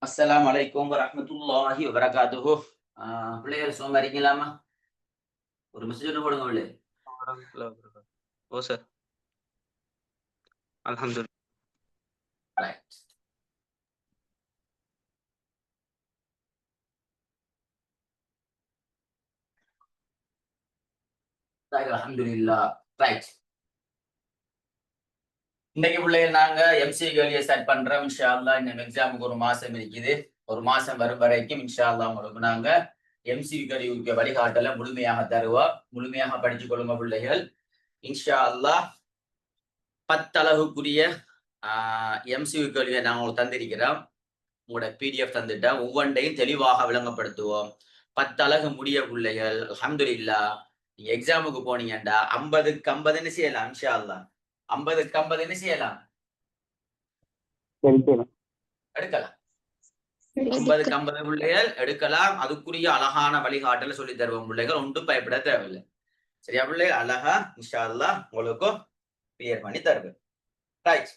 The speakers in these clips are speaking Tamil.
அஸ்ஸலாமு அலைக்கும் வரஹ்மத்துல்லாஹி வபரகாத்துஹு. பிள்ளைகள் சும்மா இருக்கீங்களாமா? ஒரு மெசேஜ் ஒன்று போடுங்க பிள்ளை. ஓ சார், அல்ஹம்துலில்லாஹ். ரைட். அல்ஹம்துலில்லாஹ். ரைட். இன்னைக்கு பிள்ளைகள் நாங்க எம்சி கேள்வியை ஸ்டார்ட் பண்றோம். இன்ஷா அல்லாஹ் இந்த எக்ஸாமுக்கு ஒரு மாசம் இருக்குது. ஒரு மாசம் வரும் வரைக்கும் இன்ஷா அல்லாஹ் உங்களுக்கு நாங்க எம்சி கேள்விக்கு வழிகாட்டல முழுமையாக தருவோம். முழுமையாக படிச்சு கொள்ளுங்க பிள்ளைகள். இன்ஷா அல்லாஹ் 10 அலகுக்குரிய எம்சியு கேள்வியை நாங்கள் உங்களுக்கு தந்திருக்கிறோம். உங்களோட பிடிஎஃப் தந்துட்டா ஒவ்வொன்றையும் தெளிவாக விளங்கப்படுத்துவோம். 10 அலகு முடிய பிள்ளைகள் அல்ஹம்துலில்லாஹ். நீங்க எக்ஸாமுக்கு போனீங்கடா 50க்கு 50 செய்யலாம். இன்ஷா அல்லாஹ் 50க்கு 50 செய்யலாம், எடுக்கலாம். 50க்கு 50 பிள்ளைகள் எடுக்கலாம். அதுக்குரிய அழகான வழிகாட்டல சொல்லி தருவோம் பிள்ளைகள். ஒன்றும் பயப்பட தேவையில்லை. சரியா பிள்ளைகள்? அழகா இன்ஷா அல்லாஹ் உங்களுக்கும் கிளியர் பண்ணி தருவேன். ரைட்.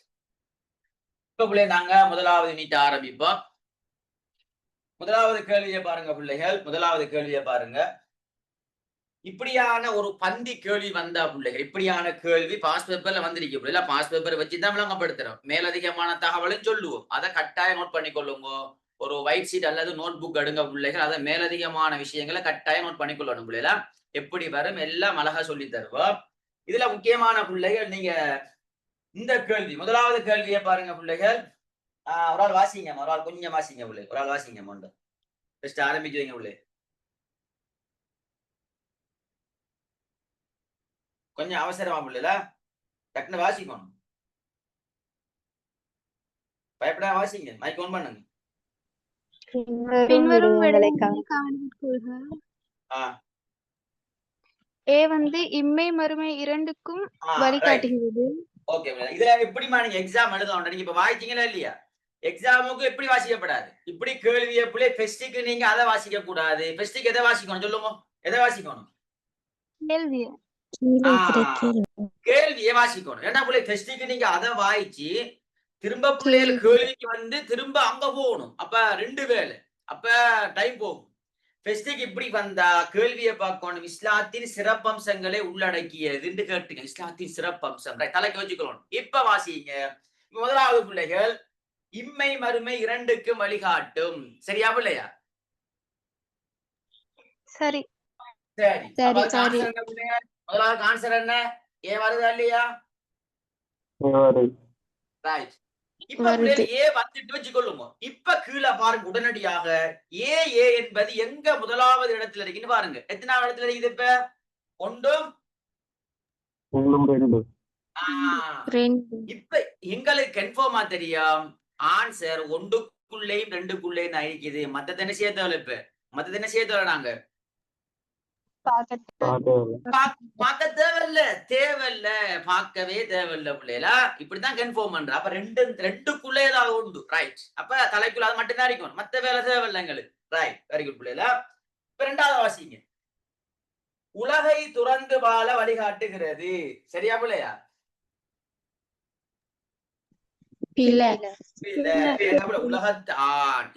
இப்ப பிள்ளை நாங்க முதலாவது யூனிட் ஆரம்பிப்போம். முதலாவது கேள்வியை பாருங்க பிள்ளைகள். முதலாவது கேள்வியை பாருங்க. இப்படியான ஒரு பந்தி கேள்வி வந்தா பிள்ளைகள், இப்படியான கேள்வி பாஸ் பேப்பர்ல வந்திருக்கு பிள்ளைல. பாஸ் பேப்பர் வச்சுதான் விளங்கப்படுத்துறோம். மேலதிகமான தகவலும் சொல்லுவோம். அதை கட்டாயம் நோட் பண்ணிக்கொள்ளுங்க. ஒரு ஒயிட் ஷீட் அல்லது நோட் புக் எடுங்க பிள்ளைகள். அதை மேலதிகமான விஷயங்களை கட்டாயம் நோட் பண்ணிக்கொள்ளணும் பிள்ளைல. எப்படி வரும் எல்லாம் அழகா சொல்லி தருவோம். இதுல முக்கியமான பிள்ளைகள், நீங்க இந்த கேள்வி முதலாவது கேள்வியை பாருங்க பிள்ளைகள். ஒரு ஆள் வாசிங்க, ஒரு ஆள் கொஞ்சம் வாசிங்க பிள்ளை, ஒரு ஆள் வாசிங்க. மொண்ட ஃபர்ஸ்ட் ஆரம்பிச்சு வைங்க பிள்ளை. கொஞ்சம் அவசரமா பிள்ளைல, டக்குன்னு வாசிக்கணும். பயப்படாம வாசிங்க. மைக் ஆன் பண்ணுங்க. பின்வரும் விடயங்களை கவனித்துக் கொள்க. ஏ வந்து இம்மை மறுமை இரண்டுக்கும் வழிகாட்டுகிறது. ஓகே, இதுல எப்படிமா நீங்க எக்ஸாம் எழுதணும்? நீங்க இப்ப வாசிச்சீங்களா இல்லையா? எக்ஸாமுக்கு எப்படி வாசிக்கப்படாது? இப்படி கேள்வியை பிள்ளை ஃபெஸ்டிக்கு நீங்க அதை வாசிக்க கூடாது. ஃபெஸ்டிக் எதை வாசிக்கணும் சொல்லுங்க? எதை வாசிக்கணும்? கேள்வியை வாசிக்கணும். ஏன்னா பிள்ளை ஃபெஸ்டிக்கு நீங்க அதை வாய்ச்சி திரும்ப பிள்ளைகள் கேள்விக்கு வந்து திரும்ப அங்க போகணும். அப்ப 2 வேலை, அப்ப டைம் போகும். ஃபெஸ்டிக் இப்படி வந்தா கேள்வியை பார்க்கணும். இஸ்லாத்தின் சிறப்பம்சங்களை உள்ளடக்கியது கேட்டுங்க. இஸ்லாத்தின் சிறப்பம்சம் தலைக்கு வச்சுக்கணும். இப்ப வாசிங்க. முதலாவது பிள்ளைகள், இம்மை மறுமை இரண்டுக்கும் வழிகாட்டும். சரியா பிள்ளையா? சரி சரி. முதலாவது ஆன்சர் என்ன? ஏ வருதா இல்லையா? ரைட். இப்ப ஏ வந்துட்டு வச்சுக்கொள்ளுங்க. இப்ப கீழே பாருங்க, உடனடியாக ஏ என்பது எங்க முதலாவது இடத்துல இருக்குன்னு பாருங்க. எத்தனாவது இடத்துல இருக்குது? இப்ப 1 2. இப்ப எங்களுக்கு கன்ஃபார்மா தெரியும் ஆன்சர் 1க்குள்ளேயும் 2க்குள்ளேயும் தான் இருக்குது. மத்தது என்ன செய்ய தேவை? இப்ப மத்தது என்ன செய்ய தேவை? நாங்க பார்க்க தேவையில்ல, பார்க்கவே தேவையில்ல பிள்ளைகளா. இப்படிதான் கன்ஃபார்ம் பண்ற. அப்ப 2க்குள்ளே ஏதாவது உண்டு. ரைட். அப்ப தலைக்குள்ள அது மட்டும்தான் இருக்கும். மத்த வேலை தேவையில்லை எங்களுக்கு. ரைட், வெரி குட் பிள்ளைகளா. இப்ப 2வது வாசிங்க. உலகை துறந்து வாழ வழிகாட்டுகிறது. சரியா பிள்ளையா?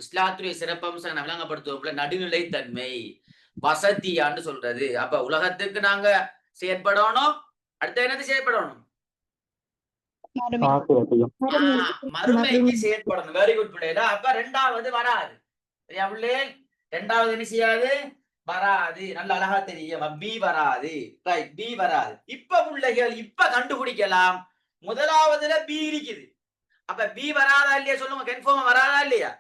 இஸ்லாத்துடைய சிறப்பம்சம் விளங்கப்படுத்துவோம். நடுநிலை தன்மை, வசதியான்னு சொல்றது. அப்ப உலகத்துக்கு நாங்க செயற்படணும். அடுத்த என்னது செயற்படணும்? மறுமைக்கு செயற்படணும். வெரி குட் பிள்ளைகளா. அப்ப 2வது வராது. சரியா பிள்ளை? 2வது என்ன செய்யாது? வராது. நல்ல அழகா தெரியும். பி வராது. ரைட், பி வராது. இப்ப பிள்ளைகள் இப்ப கண்டுபிடிக்கலாம். முதலாவதுல பி இருக்குது. அப்ப பி வராதா இல்லையா சொல்லுங்க? கன்ஃபார்மா வராதா இல்லையா?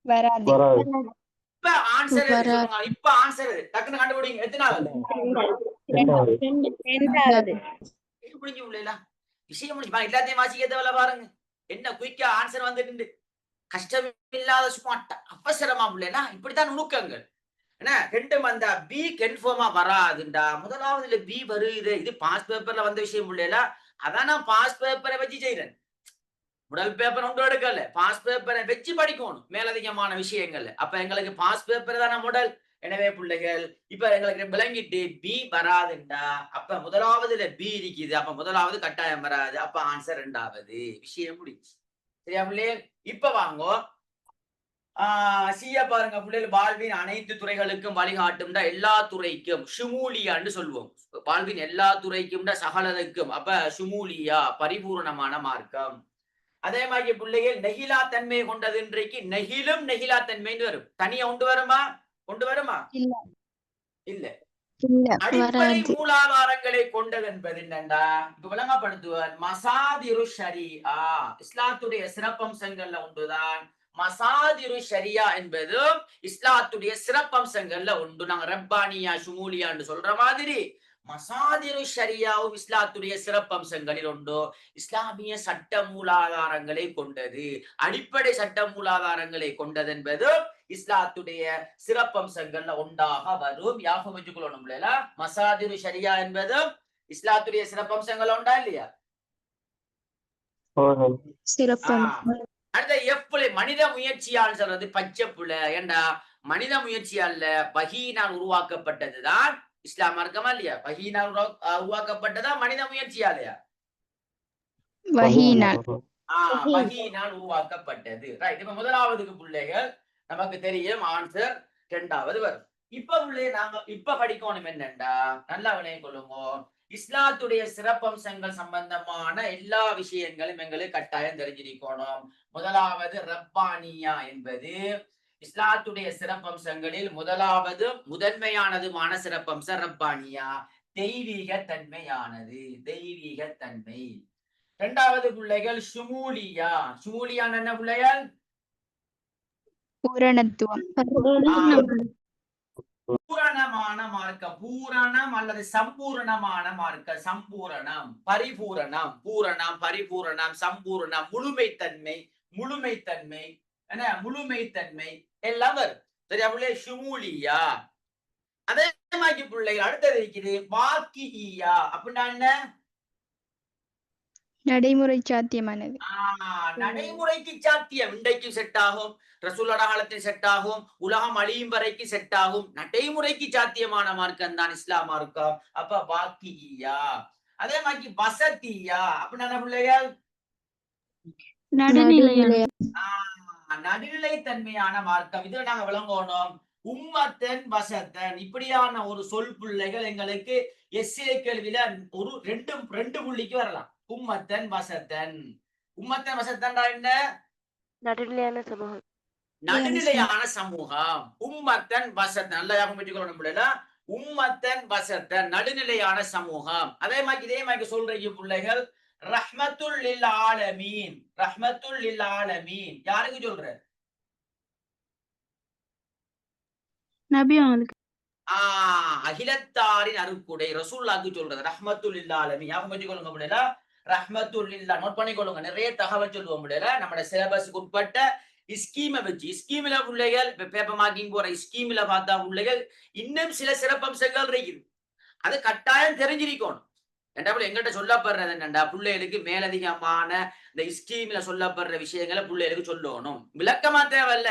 வராது. இப்ப ஆன்சர் சொல்லுங்க. இப்ப ஆன்சர் டக்குன்னு கண்டுபிடிங்க. எத்தனாவது? 2வது. புரிஞ்சு பிள்ளைகளா? விஷயம் முடிஞ்சு. எல்லாத்தையும் வாசிக்க தேவையில்ல. பாருங்க என்ன குயிக்கா ஆன்சர் வந்துட்டு. கஷ்டம் இல்லாத சும்மா அவசரமா பிள்ளைகளா. இப்படித்தான் நுணுக்கங்கள். என்ன 2 வந்தா பி கன்ஃபார்மா வராதுண்டா. முதலாவதுல பி வருது. இது பாஸ் பேப்பர்ல வந்த விஷயம் பிள்ளைகளா. அதான் நான் பாஸ் பேப்பரை வச்சு செய்யறேன். முதல் பேப்பர் ஒன்று எடுக்கல. பாஸ் பேப்பரை வச்சு படிக்கணும் மேலதிகமான விஷயங்கள்ல. அப்ப எங்களுக்கு பாஸ் பேப்பர் தானே முதல். எனவே பிள்ளைகள் இப்ப எங்களுக்கு விளங்கிட்டு பி வராதுண்டா. அப்ப முதலாவதுல பி இருக்குது. அப்ப முதலாவது கட்டாயம் வராது. அப்ப ஆன்சர் 2வது. விஷயம் முடிச்சு. சரியா பிள்ளைகள்? இப்ப வாங்க சியா பாருங்க பிள்ளைகள் வாழ்வின் அனைத்து துறைகளுக்கும் வழிகாட்டும்டா எல்லா துறைக்கும் ஷுமூலியான்னு சொல்லுவோம். வாழ்வின் எல்லா துறைக்கும் சகலதுக்கும் அப்ப ஷுமூலியா பரிபூர்ணமான மார்க்கம். அதே மாதிரி பிள்ளைகள் நெகிலா தன்மை கொண்டது இன்றைக்கு நெகிலும் நெகிலா தன்மைன்னு வரும். தனியா கொண்டு வருமா இல்ல அடிப்படை மூலாதாரங்களை கொண்டது என்பது என்னண்டா இப்ப விளங்கப்படுத்துவார் மசாதிரு ஷரியா இஸ்லாத்துடைய சிறப்பம்சங்கள்ல ஒன்றுதான் மசாதிரு ஷரியா என்பது இஸ்லாத்துடைய சிறப்பம்சங்கள்ல உண்டு. நாங்க ரப்பானியா ஷுமூலியான்னு சொல்ற மாதிரி மசாதிரு ஷரியாவும் இஸ்லாத்துடைய சிறப்பம்சங்களில் உண்டு. இஸ்லாமிய சட்ட மூலாதாரங்களை கொண்டது, அடிப்படை சட்ட மூலாதாரங்களை கொண்டது என்பது இஸ்லாத்துடைய சிறப்பம்சங்கள்ல ஒன்றாக வரும். யாபகம் வச்சுக்கொள்ளணும். மசாதிரு ஷரியா என்பது இஸ்லாத்துடைய சிறப்பம்சங்கள் உண்டா இல்லையா? அடுத்த எப்படி மனித முயற்சியால் சொல்றது பச்சை புல ஏண்டா மனித முயற்சியால வஹீனால் உருவாக்கப்பட்டதுதான் இஸ்லாம் மார்க்கமா இல்லையா? வஹீனால் உருவாக்கப்பட்டதா மனித முயற்சியாலையா? வஹீனால் உருவாக்கப்பட்டது. ரைட். இப்ப முதலாவதுக்கு பிள்ளைகள் நமக்கு தெரியும் ஆன்சர். இரண்டாவது வரும். இப்ப பிள்ளை நாங்க இப்ப படிக்கணும் என்னண்டா நல்லா விளைய கொள்ளுங்க. இஸ்லாத்துடைய சிறப்பம்சங்கள் சம்பந்தமான எல்லா விஷயங்களும் எங்களுக்கு கட்டாயம் தெரிஞ்சிருக்கணும். முதலாவது ரப்பானியா என்பது இஸ்லாத்துடைய சிறப்பம்சங்களில் முதலாவது முதன்மையானதுமான சிறப்பம்சம் ரப்பானியா தெய்வீக தன்மையானது, தெய்வீக தன்மை. இரண்டாவது பிள்ளைகள் ஷுமூலியா. ஷுமூலியான என்ன பிள்ளைகள்? பூரணத்துவம், பூரணமான மார்க்கம். பூரணம் அல்லது சம்பூரணமான மார்க்கம். சம்பூரணம், பரிபூரணம், பூரணம், பரிபூரணம், சம்பூரணம், முழுமைத்தன்மை, முழுமைத்தன்மை என்ன முழுமைத்தன்மை எல்லாம் வரும். சரியா பிள்ளை? ஷுமூலியா. அதே மாதிரி பிள்ளைகள் அடுத்தது இருக்குது வாக்கியா. அப்படின்னா என்ன? நடைமுறை சாத்தியமானது. நடைமுறைக்கு சாத்தியம். இன்றைக்கு செட் ஆகும், ரசூலுல்லாஹ் காலத்தில் செட் ஆகும், உலகம் அழியும் வரைக்கும் செட் ஆகும். நடைமுறைக்கு சாத்தியமான மார்க்கம் தான் இஸ்லாம் மார்க்கம். அப்ப வாக்கியா. அதே மாதிரி வசதியா. அப்படின்னா பிள்ளைகள் நடுநிலை தன்மையான மார்க்கம். இதுல நாங்க விளங்கணும். உம்மத்தன் வசத்தன் இப்படியான ஒரு சொல் பிள்ளைகள் எங்களுக்கு எஸ்ஏ கேள்வியில ஒரு ரெண்டு புள்ளிக்கு வரலாம். உம்மத்தன் வசத்தன். உம்மத்தன் வசத்தன் என்ன? நடுநிலையான சமூகம். நடுநிலையான சமூகம். உம்மத்தன் வசத்தன் நல்லா ஞாபகம் வச்சுக்கணும் பிள்ளைல. உம்மத்தன் வசத்தன் நடுநிலையான சமூகம். அதே மாதிரி சொல்றீங்க பிள்ளைகள் ரஹ்மத்துல் லில் ஆலமீன். ரஹ்மத்துல் லில் ஆலமீன் யாருக்கு சொல்ற? நபி அவங்களுக்கு. அகிலத்தாரின் அருக்குடை ரசூலுல்லாஹ்க்கு சொல்றது ரஹ்மத்துல் லில் ஆலமீன். ஞாபகம் வச்சுக்கொள்ளுங்க பிள்ளைல. ரஹ்மத்துல் லில்லாஹ் நோட் பண்ணிக்கொள்ளுங்க. நிறைய தகவல் சொல்லுவோம் பிள்ளைல. நம்ம சிலபஸ்க்கு உட்பட்ட ஸ்கீமை வச்சு ஸ்கீம்ல பிள்ளைகள் பேப்பர் மார்க்கிங் போற ஸ்கீம்ல பார்த்தா பிள்ளைகள் இன்னும் சில சிறப்பம்சங்கள் இருக்குது. அது கட்டாயம் தெரிஞ்சிருக்கணும். எங்கிட்ட சொல்லப்படுறது என்னண்டா பிள்ளைகளுக்கு மேலதிகமான இந்த ஸ்கீம்ல சொல்லப்படுற விஷயங்களை பிள்ளைகளுக்கு சொல்லணும். விளக்கமா தேவையில்ல.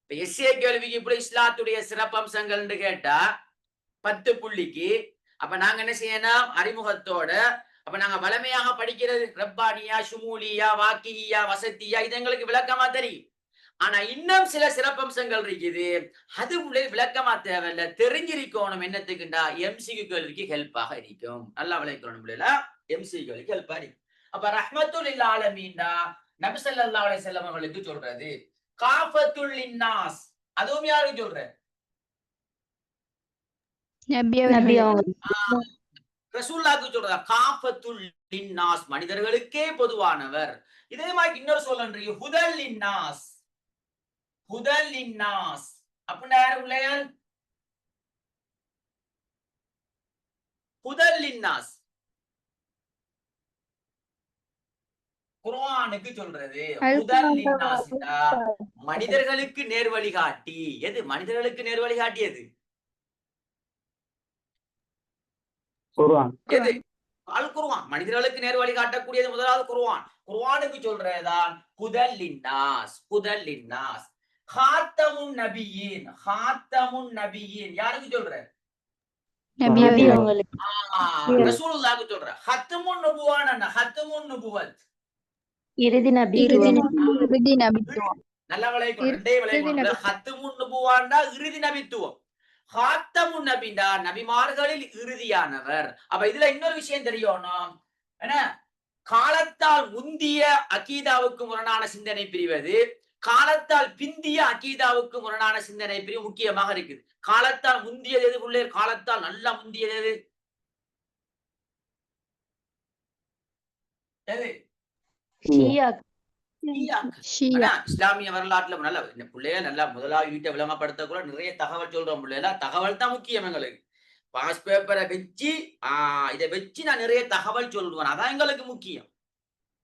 இப்ப எஸ்ஏ கேள்விக்கு இப்படி இஸ்லாத்துடைய சிறப்பம்சங்கள் கேட்டா 10 புள்ளிக்கு. அப்ப நாங்க என்ன செய்யணும்? அறிமுகத்தோட அப்ப நாங்க வளமையாக படிக்கிறது ரப்பானியா, ஷுமூலியா, வாக்கியா, வசதியா இது எங்களுக்கு விளக்கமா தெரியும். ஆனா இன்னும் சில சிறப்பம்சங்கள் இருக்குது. அது உள்ள விளக்கமா தேவையில்ல, தெரிஞ்சிருக்கணும். என்னத்துக்குண்டா எம்சிக்கு கேள்விக்கு ஹெல்ப்பாக இருக்கும். நல்லா விளக்கணும் பிள்ளைல. எம்சி கேள்விக்கு ஹெல்ப்பா இருக்கும். அப்ப ரஹ்மத்துல் லில் ஆலமீன்டா நபி ஸல்லல்லாஹு அலைஹி வஸல்லம் அவர்களுக்கு சொல்றது. காஃபத்துல் லின்னாஸ் அதுவும் யாருக்கு சொல்ற? ரசூலுல்லாஹ்க்கு சொல்றதா? காஃபத்துல் லின்னாஸ் மனிதர்களுக்கே பொதுவானவர். இதே மாதிரி இன்னொரு சொல்றீங்க ஹுதல் லின்னாஸ். ஹுதல் லின்னாஸ் அப்படின்னா யாரு பிள்ளைகள்? ஹுதல் லின்னாஸ் குர்ஆனுக்கு சொல்றது. ஹுதல் லின்னாஸ் மனிதர்களுக்கு நேர்வழி காட்டி. எது மனிதர்களுக்கு நேர்வழி காட்டியது? எது? அல் குர்ஆன். மனிதர்களுக்கு நேர்வழி காட்டக்கூடியது முதலாவது குர்ஆன். குர்ஆனுக்கு சொல்றதுதான் ஹுதல் லின்னாஸ். ஹுதல் லின்னாஸ். ஹாத்தமுன் நபியீன். ஹாத்தமுன் நபியீன் யாருக்கு சொல்ற? நபி அவங்களுக்கு. ரசூலுல்லாஹ்க்கு சொல்ற. ஹத்தமுன் நபுவான ஹத்தமுன் நபுவத் இறுதி நபி. இறுதி நபித்துவம். நல்லா விளைவிக்கணும். ரெண்டே விளைவிக்கணும். ஹத்துமுன் நுபுவாண்டா இறுதி நபித்துவம். ஹாத்தமுன் நபிண்டா நபிமார்களில் இறுதியானவர். அப்ப இதுல இன்னொரு விஷயம் தெரியணும். என்ன, காலத்தால் முந்திய அகீதாவுக்கு முரணான சிந்தனை பிரிவது, காலத்தால் பிந்திய அகீதாவுக்கு முரணான சிந்தனை பிரிவு முக்கியமாக இருக்குது. காலத்தால் முந்தியது எது உள்ளே? காலத்தால் நல்லா முந்தியது எது? எது? இஸ்லாமிய வரலாற்றுல நல்ல பிள்ளைய நல்லா முதலாவது வீட்டை விளங்கப்படுத்த கூட நிறைய தகவல் சொல்றோம். பிள்ளைல தகவல் தான் முக்கியம் எங்களுக்கு. பாஸ் பேப்பரை வச்சு இதை வச்சு நான் நிறைய தகவல் சொல்லுவேன். அதான் எங்களுக்கு முக்கியம்.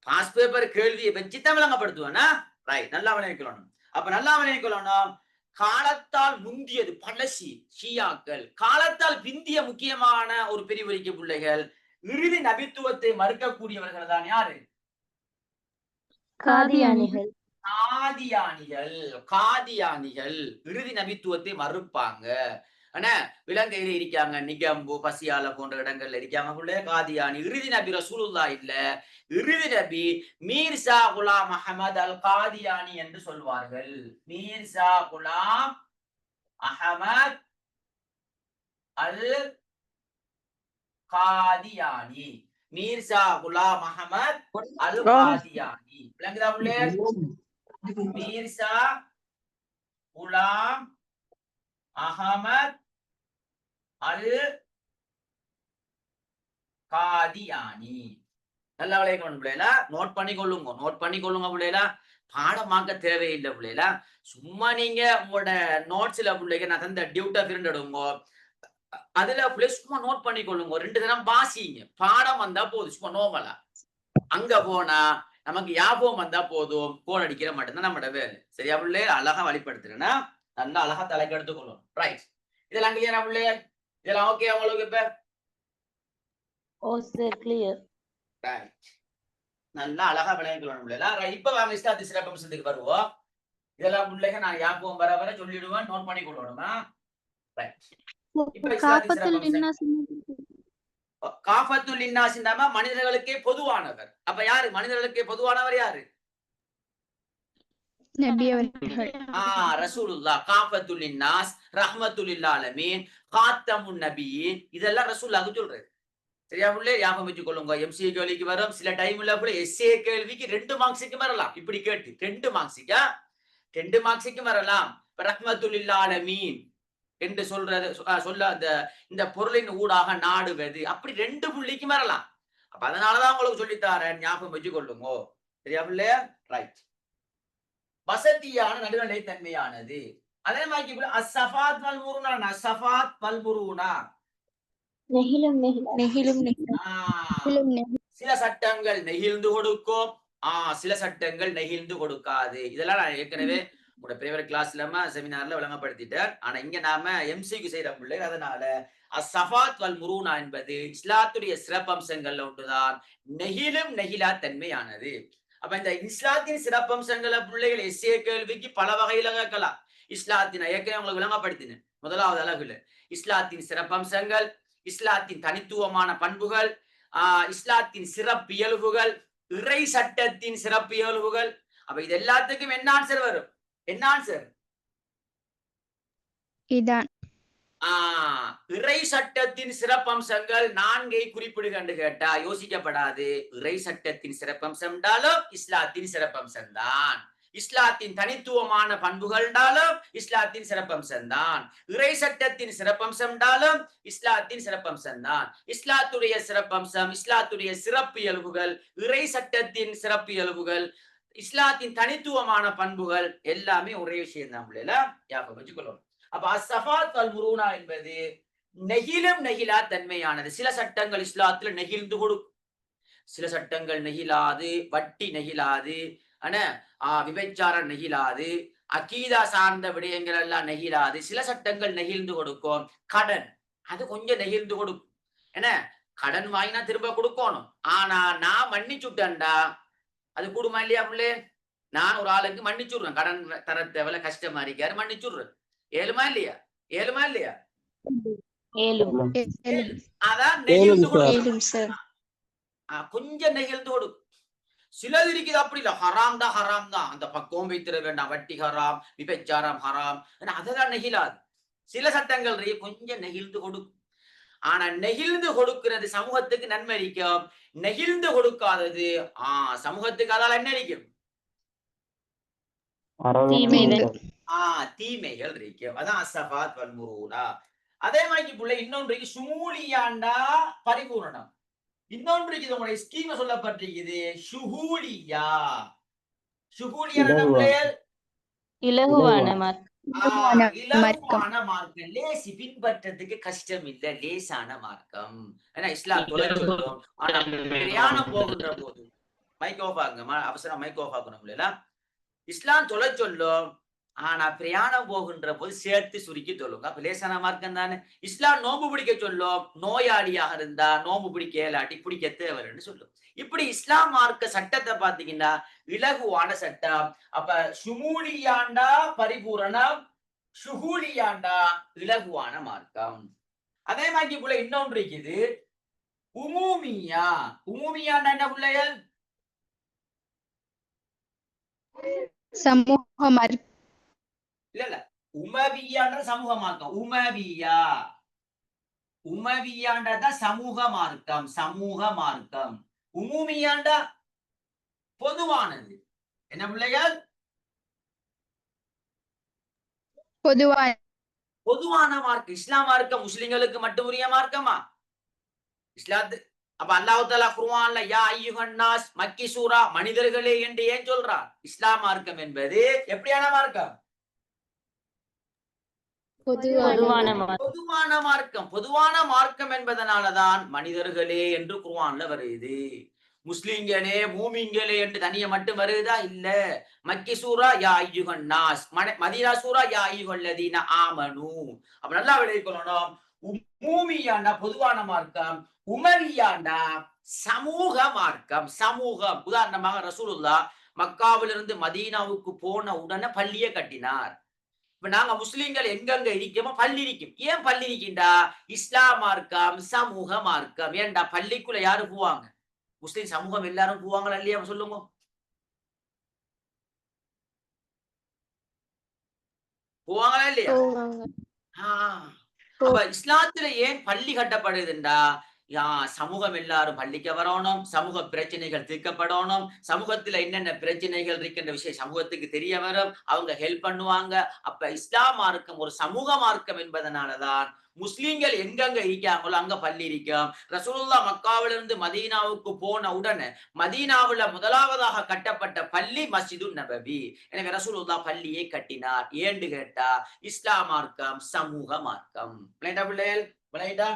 பாஸ் பேப்பர் கேள்வியை வச்சுதான் விளங்கப்படுத்துவேன்னா ரைட். நல்லா விளைவிக்கணும். அப்ப நல்லா விளைவிக்கணும். காலத்தால் முந்தியது பழசி ஷியாக்கள், காலத்தால் பிந்திய முக்கியமான ஒரு பிரிவுரிக்க பிள்ளைகள், இறுதி நபித்துவத்தை மறுக்கக்கூடியவர்கள் தான் யாரு? காதியானிகள். காதியானிகள் இறுதி நபித்துவத்தை மறுப்பாங்க. ஆனா விலங்கையில இருக்காங்க, நிகம்பு பசியால போன்ற இடங்கள்ல இருக்காங்க. காதியானி இறுதி நபி ரசூலுல்லாஹ் இல்ல, இறுதி நபி மீர்சா குலாம் அஹமது அல் காதியானி என்று சொல்வார்கள். மீர்சா குலாம் அஹமத் அல் காதியானி, மீர்சா குலாம் அஹமத் அல் காதியானி. விளங்குதா புள்ளே? மீர்சா குலாம் அஹமத் அல் காதியானி. நல்லா விளையாடணும் பிள்ளைல. நோட் பண்ணிக்கொள்ளுங்க பிள்ளைல. பாடமாக்க தேவையில்லை பிள்ளைல. சும்மா நீங்க உங்களோட நோட்ஸ்ல பிள்ளைங்க நான் தந்த டியூட்டா பிரிண்டடுங்க, அதுல பிள்ளை சும்மா நோட் பண்ணிக்கொள்ளுங்க. 2 தினம் வாசிங்க. பாடம் வந்தா போதும். சும்மா நோமலா அங்க போனா நமக்கு ஞாபகம் வந்தா போதும். போன் அடிக்கிற மட்டும்தான் நம்மட வேலை. சரியா பிள்ளை? அழகா வழிபடுத்துறேன்னா நல்லா அழகா தலைக்கு எடுத்துக்கொள்ளும். ரைட். இதெல்லாம் கிளியரா பிள்ளை? இதெல்லாம் ஓகே உங்களுக்கு? இப்ப கிளியர். ரைட். நல்லா அழகா விளையாடலாம். இப்ப வாங்க இஸ்லாத்து சிறப்பம்சத்துக்கு வருவோம். இதெல்லாம் பிள்ளைங்க நான் ஞாபகம் வர வர சொல்லிடுவேன். நோட் பண்ணி கொள்ளணுமா? ரைட். இப்ப இஸ்லாத்து சிறப்பம்சம் காஃபத்துல் லின்னாஸ் இந்தாம மனிதர்களுக்கே பொதுவானவர். அப்ப யாரு மனிதர்களுக்கே பொதுவானவர்? யாரு? நபி அவர்கள். ரசூலுல்லாஹ். காஃபத்துல் லின்னாஸ், ரஹ்மத்துல் லில் ஆலமீன், காத்தமுன் நபியின், இதெல்லாம் ரசூலுல்லாஹ் சொல்றது. சரியா புள்ளே? ஞாபகம் வச்சு கொள்ளுங்க. எம்சிஏ கேள்விக்கு வரும். சில டைம்ல கூட எஸ்ஏ கேள்விக்கு 2 மார்க்ஸுக்கு வரலாம். இப்படி கேட்டு 2 மார்க்ஸுக்கு வரலாம். ரஹ்மத்துல் லில் ஆலமீன் என்று சொல்றது சொல்ல இந்த பொருளின் ஊடாக நாடுவது, அப்படி 2 புள்ளிக்கு வரலாம். அப்ப அதனாலதான் உங்களுக்கு சொல்லித்தாரேன். ஞாபகம் வச்சு கொள்ளுங்க. சரியா புள்ளே? ரைட். வசதியான நடுநிலை தன்மையானது. அதே மாதிரி அஸ்ஸஃபாத் வல் முருனா, அஸ்ஸஃபாத் வல் முருனா, சில சட்டங்கள் நெகிழ்ந்து கொடுக்கும், சில சட்டங்கள் நெகிழ்ந்து கொடுக்காது. இதெல்லாம் நான் ஏற்கனவே உங்களோட பிரைவேட் கிளாஸ்ல செமினார்ல விளங்கப்படுத்திட்டேன். ஆனா இங்க நாம எம்சிக்கு செய்யற பிள்ளை. அதனால அஸ்ஸஃபாத் வல் முருனா என்பது இஸ்லாத்துடைய சிறப்பம்சங்கள்ல ஒன்றுதான் நெகிழும் நெகிழா தன்மையானது. அப்ப இந்த இஸ்லாத்தின் சிறப்பம்சங்களை பிள்ளைகள் எஸ்ஏ கேள்விக்கு பல வகையில கேட்கலாம். இஸ்லாத்தின் ஏற்கனவே உங்களுக்கு விளங்கப்படுத்தினேன். முதலாவது அழகுல இஸ்லாத்தின் சிறப்பம்சங்கள், இஸ்லாத்தின் தனித்துவமான பண்புகள், இஸ்லாத்தின் சிறப்பியல்புகள், இறை சட்டத்தின் சிறப்பியல்புகள். அப்ப இது எல்லாத்துக்கும் என்ன ஆன்சர் வரும்? என்ன ஆன்சர்? இதான். இறை சட்டத்தின் சிறப்பம்சங்கள் 4 குறிப்பிடுகன்னு கேட்டா யோசிக்கப்படாது. இறை சட்டத்தின் சிறப்பம்சம் என்றாலும் இஸ்லாத்தின் சிறப்பம்சம் தான். இஸ்லாத்தின் தனித்துவமான பண்புகள் என்றாலும் இஸ்லாத்தின் சிறப்பம்சம் தான். இறை சட்டத்தின் சிறப்பம்சம் என்றாலும் இஸ்லாத்தின் சிறப்பம்சம் தான். இஸ்லாத்துடைய சிறப்பம்சம், இஸ்லாத்துடைய சிறப்பியல்புகள், இறை சட்டத்தின் சிறப்பியல்புகள், இஸ்லாத்தின் தனித்துவமான பண்புகள் எல்லாமே ஒரே விஷயம் தான். ஞாபகம் வச்சுக்கொள்ளணும். அப்ப அஸ்ஸஃபாத் வல் முருனா என்பது நெகிழும் நெகிழா தன்மையானது. சில சட்டங்கள் இஸ்லாத்துல நெகிழ்ந்து கொடுக்கும், சில சட்டங்கள் நெகிழாது. வட்டி நெகிழாது, விபச்சாரம் நெகிழாது, அகீதா சார்ந்த விடயங்கள் எல்லாம் நெகிழாது. சில சட்டங்கள் நெகிழ்ந்து கொடுக்கும். கடன் அது கொஞ்சம் நெகிழ்ந்து கொடுக்கும். என்ன, கடன் வாங்கினா திரும்ப கொடுக்கணும். ஆனா நான் மன்னிச்சுட்டேன்டா, அது கூடுமா இல்லையா பிள்ளை? நான் ஒரு ஆளுக்கு மன்னிச்சுடுறேன், கடன் தர தேவையில்ல, கஷ்டமா இருக்காரு, மன்னிச்சுடுறேன். ஏழுமா இல்லையா? அதான் நெகிழ்ந்து கொடுக்கும். கொஞ்சம் நெகிழ்ந்து கொடுக்கும். சிலது இருக்குது அப்படி இல்ல, ஹராம் தான், அந்த பக்குவம் வைத்திட வேண்டாம், வட்டி ஹராம், விபச்சாரம் ஹராம், அதெல்லாம் நெகிழாது. சில சட்டங்கள் கொஞ்சம் நெகிழ்ந்து கொடுக்கும். ஆனா நெகிழ்ந்து கொடுக்கிறது சமூகத்துக்கு நன்மை அளிக்கும், நெகிழ்ந்து கொடுக்காதது சமூகத்துக்கு அதால என்ன அளிக்கும்? தீமைகள் இருக்கும். அதான் அஸ்ஸஃபாத் வல் முரூனா. அதே மாதிரி புள்ள இன்னொன்று சுமூலியாண்டா பரிபூரணம், இன்னொன்று உங்களுடைய ஸ்கீம் சொல்லப்பட்டிருக்குது ஷுஹூலியா. ஷுஹூலியா இலகுவான இலகுவான மார்க்கம், லேசி பின்பற்றதுக்கு கஷ்டம் இல்ல, லேசான மார்க்கம். ஏன்னா இஸ்லாம் தொலை சொல்லும். ஆனா பிரயாணம் போகின்ற போது மைக் ஆஃப் ஆகுங்க, அவசரம் மைக் ஆஃப் ஆகணும். இஸ்லாம் தொலை சொல்லும், ஆனா பிரயாணம் போகின்ற போது சேர்த்து சுருக்கி சொல்லுங்க. அப்ப லேசான மார்க்கம் தானே. இஸ்லாம் நோம்பு பிடிக்க சொல்லும், நோயாளியாக இருந்தா நோம்பு பிடிக்க இல்லாட்டி பிடிக்க தேவைன்னு சொல்லும். இப்படி இஸ்லாம் மார்க்க சட்டத்தை பாத்தீங்கன்னா இலகுவான சட்டம். அப்ப சுமூலியாண்டா பரிபூரணம், சுகூலியாண்டா இலகுவான மார்க்கம். அதே மாதிரி போல இன்னொன்று இருக்குது உமூமியா. உமூமியாண்டா என்ன பிள்ளைகள்? சமூக மார்க்கம். இல்ல உமவியான்ற சமூக மார்க்கம். உமவியாண்டா சமூக மார்க்கம், சமூக மார்க்கம். உமூமியாண்டா பொதுவானது. என்ன பிள்ளைகள்? பொதுவான மார்க்கம். இஸ்லாம் மார்க்கம் முஸ்லிம்களுக்கு மட்டும் உரிய மார்க்கமா? இஸ்லாத்து அப்ப அல்லாஹ் தஆலா குர்ஆன்ல யா அய்யுஹன் நாஸ் மக்கி சூரா மனிதர்களே என்று ஏன் சொல்றார்? இஸ்லாம் மார்க்கம் என்பது எப்படியான மார்க்கம்? பொதுவான மார்க்கம். பொதுவான மார்க்கம் என்பதனாலதான் மனிதர்களே என்று குர்ஆன்ல வருது. முஸ்லிம்களே மூமின்களே என்று தனிய மட்டும் வருதா? இல்ல. மக்கி சூரா யா அய்யுஹன் நாஸ், மதீனா சூரா யா அய்யுஹல்லதீன ஆமனு. அப்ப நல்லா விளைவிக்கணும். உமூமியாண்டா பொதுவான மார்க்கம், உமவியாண்டா சமூக மார்க்கம், சமூகம். உதாரணமாக ரசூலுல்லாஹ் மக்காவிலிருந்து மதீனாவுக்கு போன உடனே பள்ளியை கட்டினார். இப்ப நாங்க முஸ்லிம்கள் எங்கெங்க இருக்கோமோ பள்ளி இருக்கும். ஏன் பள்ளி இருக்கின்றா? இஸ்லாம் மார்க்கம், சமூக மார்க்கம். ஏன்டா பள்ளிக்குள்ள யாரு போவாங்க? முஸ்லிம் சமூகம் எல்லாரும் போவாங்களா இல்லையா? சொல்லுங்க. போவாங்களா இல்லையா? அப்ப இஸ்லாத்துல ஏன் பள்ளி கட்டப்படுதுண்டா? சமூகம் எல்லாரும் பள்ளிக்கு வரணும், சமூக பிரச்சனைகள் தீர்க்கப்படணும், சமூகத்துல என்னென்ன பிரச்சனைகள் இருக்கின்ற விஷயம் சமூகத்துக்கு தெரிய வரும், அவங்க ஹெல்ப் பண்ணுவாங்க. அப்ப இஸ்லாம் மார்க்கம் ஒரு சமூக மார்க்கம் என்பதனாலதான் முஸ்லிம்கள் எங்கெங்க இருக்காங்களோ அங்க பள்ளி இருக்கும். ரசூலுல்லாஹ் மக்காவிலிருந்து மதீனாவுக்கு போன உடனே மதீனாவுல முதலாவதாக கட்டப்பட்ட பள்ளி மஸ்ஜிது நபவி. எனவே ரசூலுல்லாஹ் பள்ளியை கட்டினார். ஏன்னு கேட்டா இஸ்லாம் மார்க்கம் சமூக மார்க்கம். விளையாட்டா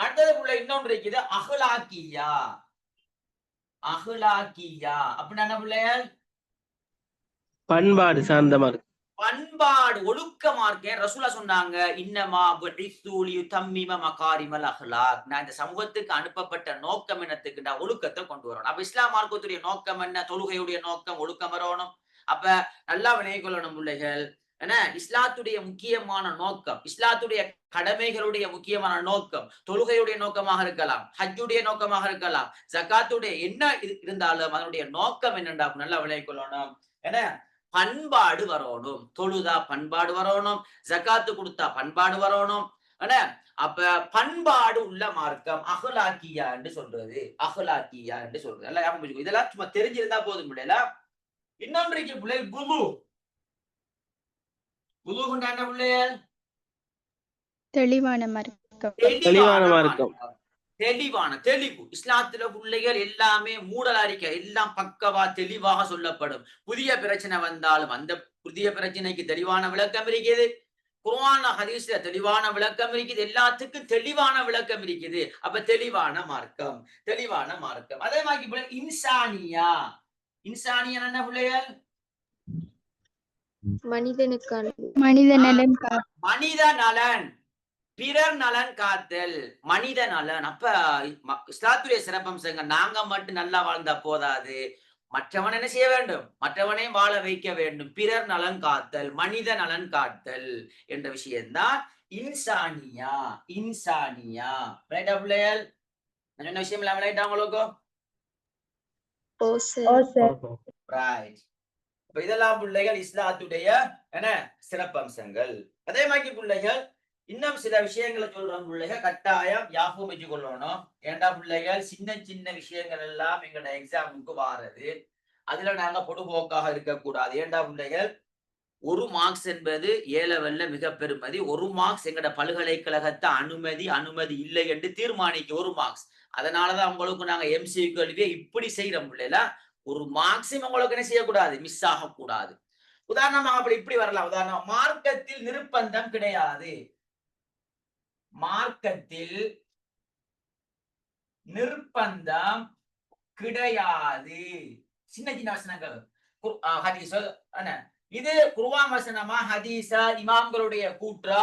அடுத்தது இன்னொன்று இருக்குது அஹ்லாக்கியா. அஹ்லாக்கியா அப்படின்னா என்ன பிள்ளைகள்? பண்பாடு சார்ந்த மார்க்கம். பண்பாடு ஒழுக்க மார்க்கம். ரசூலா சொன்னாங்க இன்னமா புஇஸ்து லியுதம்மிம மகாரிமல் அஹ்லாக். நான் இந்த சமூகத்துக்கு அனுப்பப்பட்ட நோக்கம் என்னத்துக்குண்டா ஒழுக்கத்தை கொண்டு வரணும். அப்ப இஸ்லாம் மார்க்கத்துடைய நோக்கம் என்ன? தொழுகையுடைய நோக்கம் ஒழுக்கம் வரணும். அப்ப நல்லா வினை கொள்ளணும் பிள்ளைகள். ஏன்னா இஸ்லாத்துடைய முக்கியமான நோக்கம், இஸ்லாத்துடைய கடமைகளுடைய முக்கியமான நோக்கம் தொழுகையுடைய நோக்கமாக இருக்கலாம், ஹஜ்ஜுடைய நோக்கமாக இருக்கலாம், ஜகாத்துடைய என்ன இருந்தாலும் அதனுடைய நோக்கம் என்னண்டா நல்லா விளங்கிக் கொள்ளணும். ஏன்னா பண்பாடு வரணும். தொழுதா பண்பாடு வரணும், ஜகாத்து கொடுத்தா பண்பாடு வரணும். அப்ப பண்பாடு உள்ள மார்க்கம் அஹ்லாக்கியா என்று சொல்றது. அஹ்லாக்கியா என்று சொல்றது எல்லாம் இதெல்லாம் சும்மா தெரிஞ்சிருந்தா போதும். பிள்ளைல இன்னொன்றைக்கு பிள்ளை குலு. குலு கொண்டா என்ன பிள்ளைகள்? தெளிவான மார்க்கம். தெளிவு. இஸ்லாத்துல பிள்ளைகள் எல்லாமே மூடலா இருக்க, எல்லாம் பக்கவா தெளிவாக சொல்லப்படும். புதிய பிரச்சனை வந்தாலும் அந்த புதிய பிரச்சனைக்கு தெளிவான விளக்கம் இருக்குது. குர்ஆன் ஹதீஸ்ல தெளிவான விளக்கம் இருக்குது. எல்லாத்துக்கும் தெளிவான விளக்கம் இருக்குது. அப்ப தெளிவான மார்க்கம், தெளிவான மார்க்கம். அதே மாதிரி இன்சானியா. இன்சானியா என்ன பிள்ளைகள்? மனித நலன், பிறர் நலன் காத்தல், மனித நலன். அப்ப இஸ்லாத்துடைய சிறப்பம்சங்க நாங்க மட்டும் நல்லா வாழ்ந்தா போதாது, மற்றவன் என்ன செய்ய வேண்டும்? மற்றவனையும் வாழ வைக்க வேண்டும். பிறர் நலன் காத்தல், மனித நலன் காத்தல் என்ற விஷயம்தான் இன்சானியா இன்சானியா ரைட்டா பிள்ளைகள் நான் சொன்ன விஷயம் எல்லாம் ரைட்டா உங்களுக்கு ஓ சார் ரைட் இப்ப இதெல்லாம் பிள்ளைகள் இஸ்லாத்துடைய என்ன சிறப்பம்சங்கள் அதே மாதிரி பிள்ளைகள் இன்னும் சில விஷயங்களை சொல்றோம் பிள்ளைகள் கட்டாயம் ஞாபகம் வச்சு கொள்ளணும் ஏண்டா பிள்ளைகள் சின்ன சின்ன விஷயங்கள் எல்லாம் எங்களோட எக்ஸாமுக்கு வாரது அதுல நாங்க பொடுபோக்காக இருக்கக்கூடாது ஏண்டா பிள்ளைகள் 1 மார்க்ஸ் என்பது A லெவல்ல மிக பெருமதி 1 மார்க்ஸ் எங்கட பல்கலைக்கழகத்தை அனுமதி இல்லை என்று தீர்மானிக்க 1 மார்க்ஸ் அதனாலதான் உங்களுக்கு நாங்க MCQ கேள்வியை இப்படி செய்யறோம் பிள்ளைல 1 மார்க்ஸும் உங்களுக்கு என்ன செய்யக்கூடாது மிஸ் ஆகக்கூடாது உதாரணமாக அப்படி இப்படி வரலாம் உதாரணம் மார்க்கத்தில் நிர்பந்தம் கிடையாது மார்க்கத்தில் நிர்பந்தம் கிடையாது சின்ன சின்ன வசனங்கள் ஹதீஸ் என்ன இது குர்ஆன் வசனமா ஹதீஸா இமாம்களுடைய கூற்றா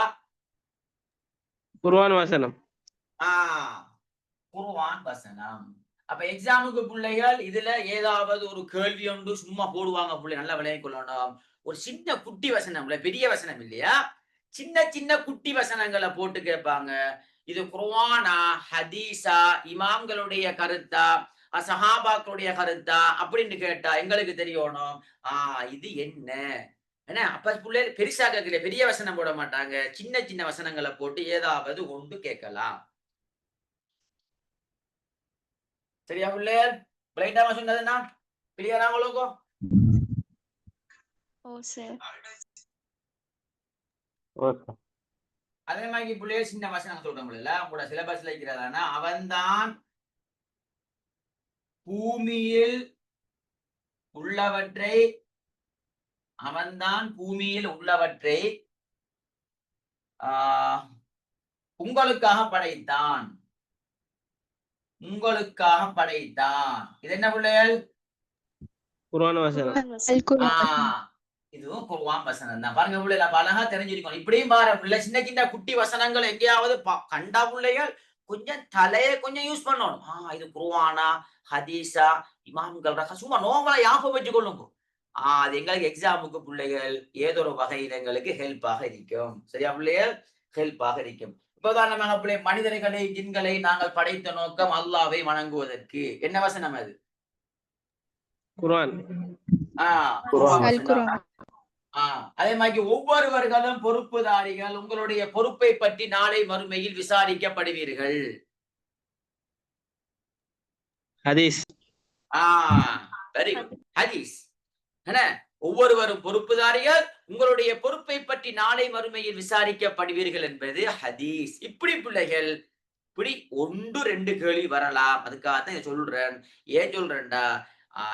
குர்ஆன் வசனம் குர்ஆன் வசனம் அப்ப எக்ஸாமுக்கு பிள்ளைகள் இதுல ஏதாவது ஒரு கேள்வி ஒன்று சும்மா போடுவாங்க பிள்ளை நல்லா விளையாடி கொள்ளணும் ஒரு சின்ன குட்டி வசனம் பெரிய வசனம் இல்லையா சின்ன சின்ன குட்டி வசனங்களை போட்டு கேட்பாங்க இது குர்ஆனா ஹதீஸா இமாம்களுடைய கருத்தா சஹாபாக்களுடைய கருத்தா அப்படின்னு கேட்டா எங்களுக்கு தெரியணும் இது என்ன அப்ப பிள்ளைகள் பெருசா கேட்கல பெரிய வசனம் போட மாட்டாங்க சின்ன சின்ன வசனங்களை போட்டு ஏதாவது ஒன்று கேட்கலாம் சரியா பிள்ளைகள் பிளைண்டா சொன்னதுன்னா கிளியரா உங்களுக்கு ஓ சார் அதே மாதிரி பிள்ளைகள் சின்ன வசனம் சொல்ற முடியல உங்களோட சிலபஸ்ல இருக்கிறதானா அவன்தான் பூமியில் உள்ளவற்றை உங்களுக்காக படைத்தான் இது என்ன பிள்ளைகள் குர்ஆன் வசனம் இதுவும் குர்ஆன் வசனம் தான் பாருங்க பிள்ளைல அழகா தெரிஞ்சிருக்கணும் இப்படியும் பாரு பிள்ளை சின்ன சின்ன குட்டி வசனங்கள் எங்கேயாவது கண்டா பிள்ளைகள் கொஞ்சம் தலையை கொஞ்சம் யூஸ் பண்ணணும் இது குர்ஆனா ஹதீஸா இமாம்கள் சும்மா நோமலா ஞாபகம் வச்சு கொள்ளுங்க அது எங்களுக்கு எக்ஸாமுக்கு பிள்ளைகள் ஏதோ ஒரு வகையில் எங்களுக்கு ஹெல்ப்பாக இருக்கும் சரியா பிள்ளைகள் ஹெல்ப்பாக இருக்கும் இப்ப உதாரணமாக பிள்ளை மனிதர்களை ஜின்களை நாங்கள் படைத்த நோக்கம் அல்லாஹ்வை வணங்குவதற்கு என்ன வசனம் அது குர்ஆன் அதே மாதிரி ஒவ்வொருவர்களும் பொறுப்புதாரிகள் உங்களுடைய பொறுப்பை பற்றி நாளை மறுமையில் விசாரிக்கப்படுவீர்கள் ஹதீஸ் வெரி குட் ஹதீஸ் என்ன ஒவ்வொருவரும் பொறுப்புதாரிகள் உங்களுடைய பொறுப்பை பற்றி நாளை மறுமையில் விசாரிக்கப்படுவீர்கள் என்பது ஹதீஸ் இப்படி பிள்ளைகள் இப்படி 1-2 கேள்வி வரலாம் அதுக்காகத்தான் சொல்றேன் ஏன் சொல்றேன்டா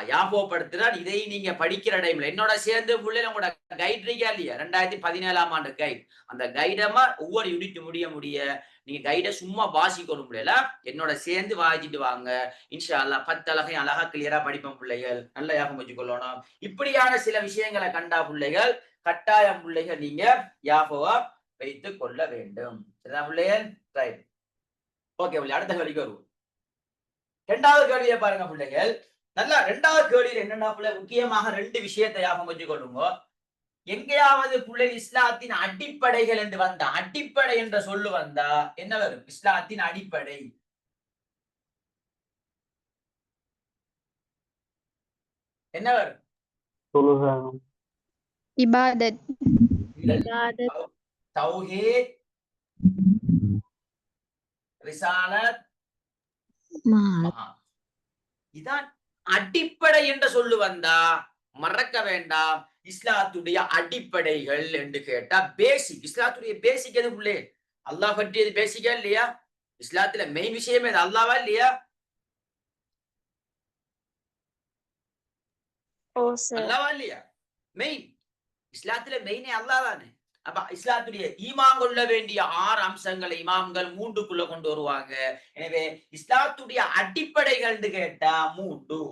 ஞாபகப்படுத்துறான் இதை நீங்க படிக்கிற டைம்ல என்னோட சேர்ந்து பிள்ளைல உங்களோட கைட் இருக்கா இல்லையா 2017ஆம் ஆண்டு கைட் அந்த கைடமா ஒவ்வொரு யூனிட் முடிய நீங்க கைடை சும்மா வாசிக்கணும் பிள்ளைல என்னோட சேர்ந்து வாசிட்டு வாங்க இன்ஷா அல்லாஹ் 10 அழகையும் அழகா கிளியரா படிப்போம் பிள்ளைகள் நல்லா ஞாபகம் வச்சுக்கொள்ளணும் இப்படியான சில விஷயங்களை கண்டா பிள்ளைகள் கட்டாயம் பிள்ளைகள் நீங்க ஞாபகம் வைத்துக் கொள்ள வேண்டும் சரிதான் பிள்ளைகள் ரைட் ஓகே பிள்ளை அடுத்த கேள்விக்கு வருவோம் 2வது கேள்வியை பாருங்க பிள்ளைகள் நல்லா 2வது கேள்வியில் என்னன்னா பிள்ளை முக்கியமாக 2 விஷயத்தை ஞாபகம் வச்சுக்கொள்ளுங்க எங்கேயாவது பிள்ளை இஸ்லாத்தின் அடிப்படைகள் என்று வந்தா அடிப்படை என்ற சொல்லு வந்தா என்ன வரும் இஸ்லாத்தின் அடிப்படை என்ன வரும் இபாதத் தௌஹீத் ரிசாலத் இதான் அடிப்படை என்ற சொல்லு வந்தா மறக்க வேண்டாம் இஸ்லாத்துடைய அடிப்படைகள் என்று கேட்டா பேசிக் இஸ்லாத்துடைய பேசிக் எது பிள்ளை அல்லாஹ் பற்றியது பேசிக்கா இல்லையா இஸ்லாத்துல மெயின் விஷயமே அது அல்லாவா இல்லையா அல்லாவா இல்லையா மெயின் இஸ்லாத்துல மெயினே அல்லாஹ் தானே அப்ப இஸ்லாத்துடைய ஈமான் கொள்ள வேண்டிய 6 அம்சங்களை இமாம்கள் 3க்குள்ள கொண்டு வருவாங்க எனவே இஸ்லாத்துடைய அடிப்படைகள் என்று கேட்டா 3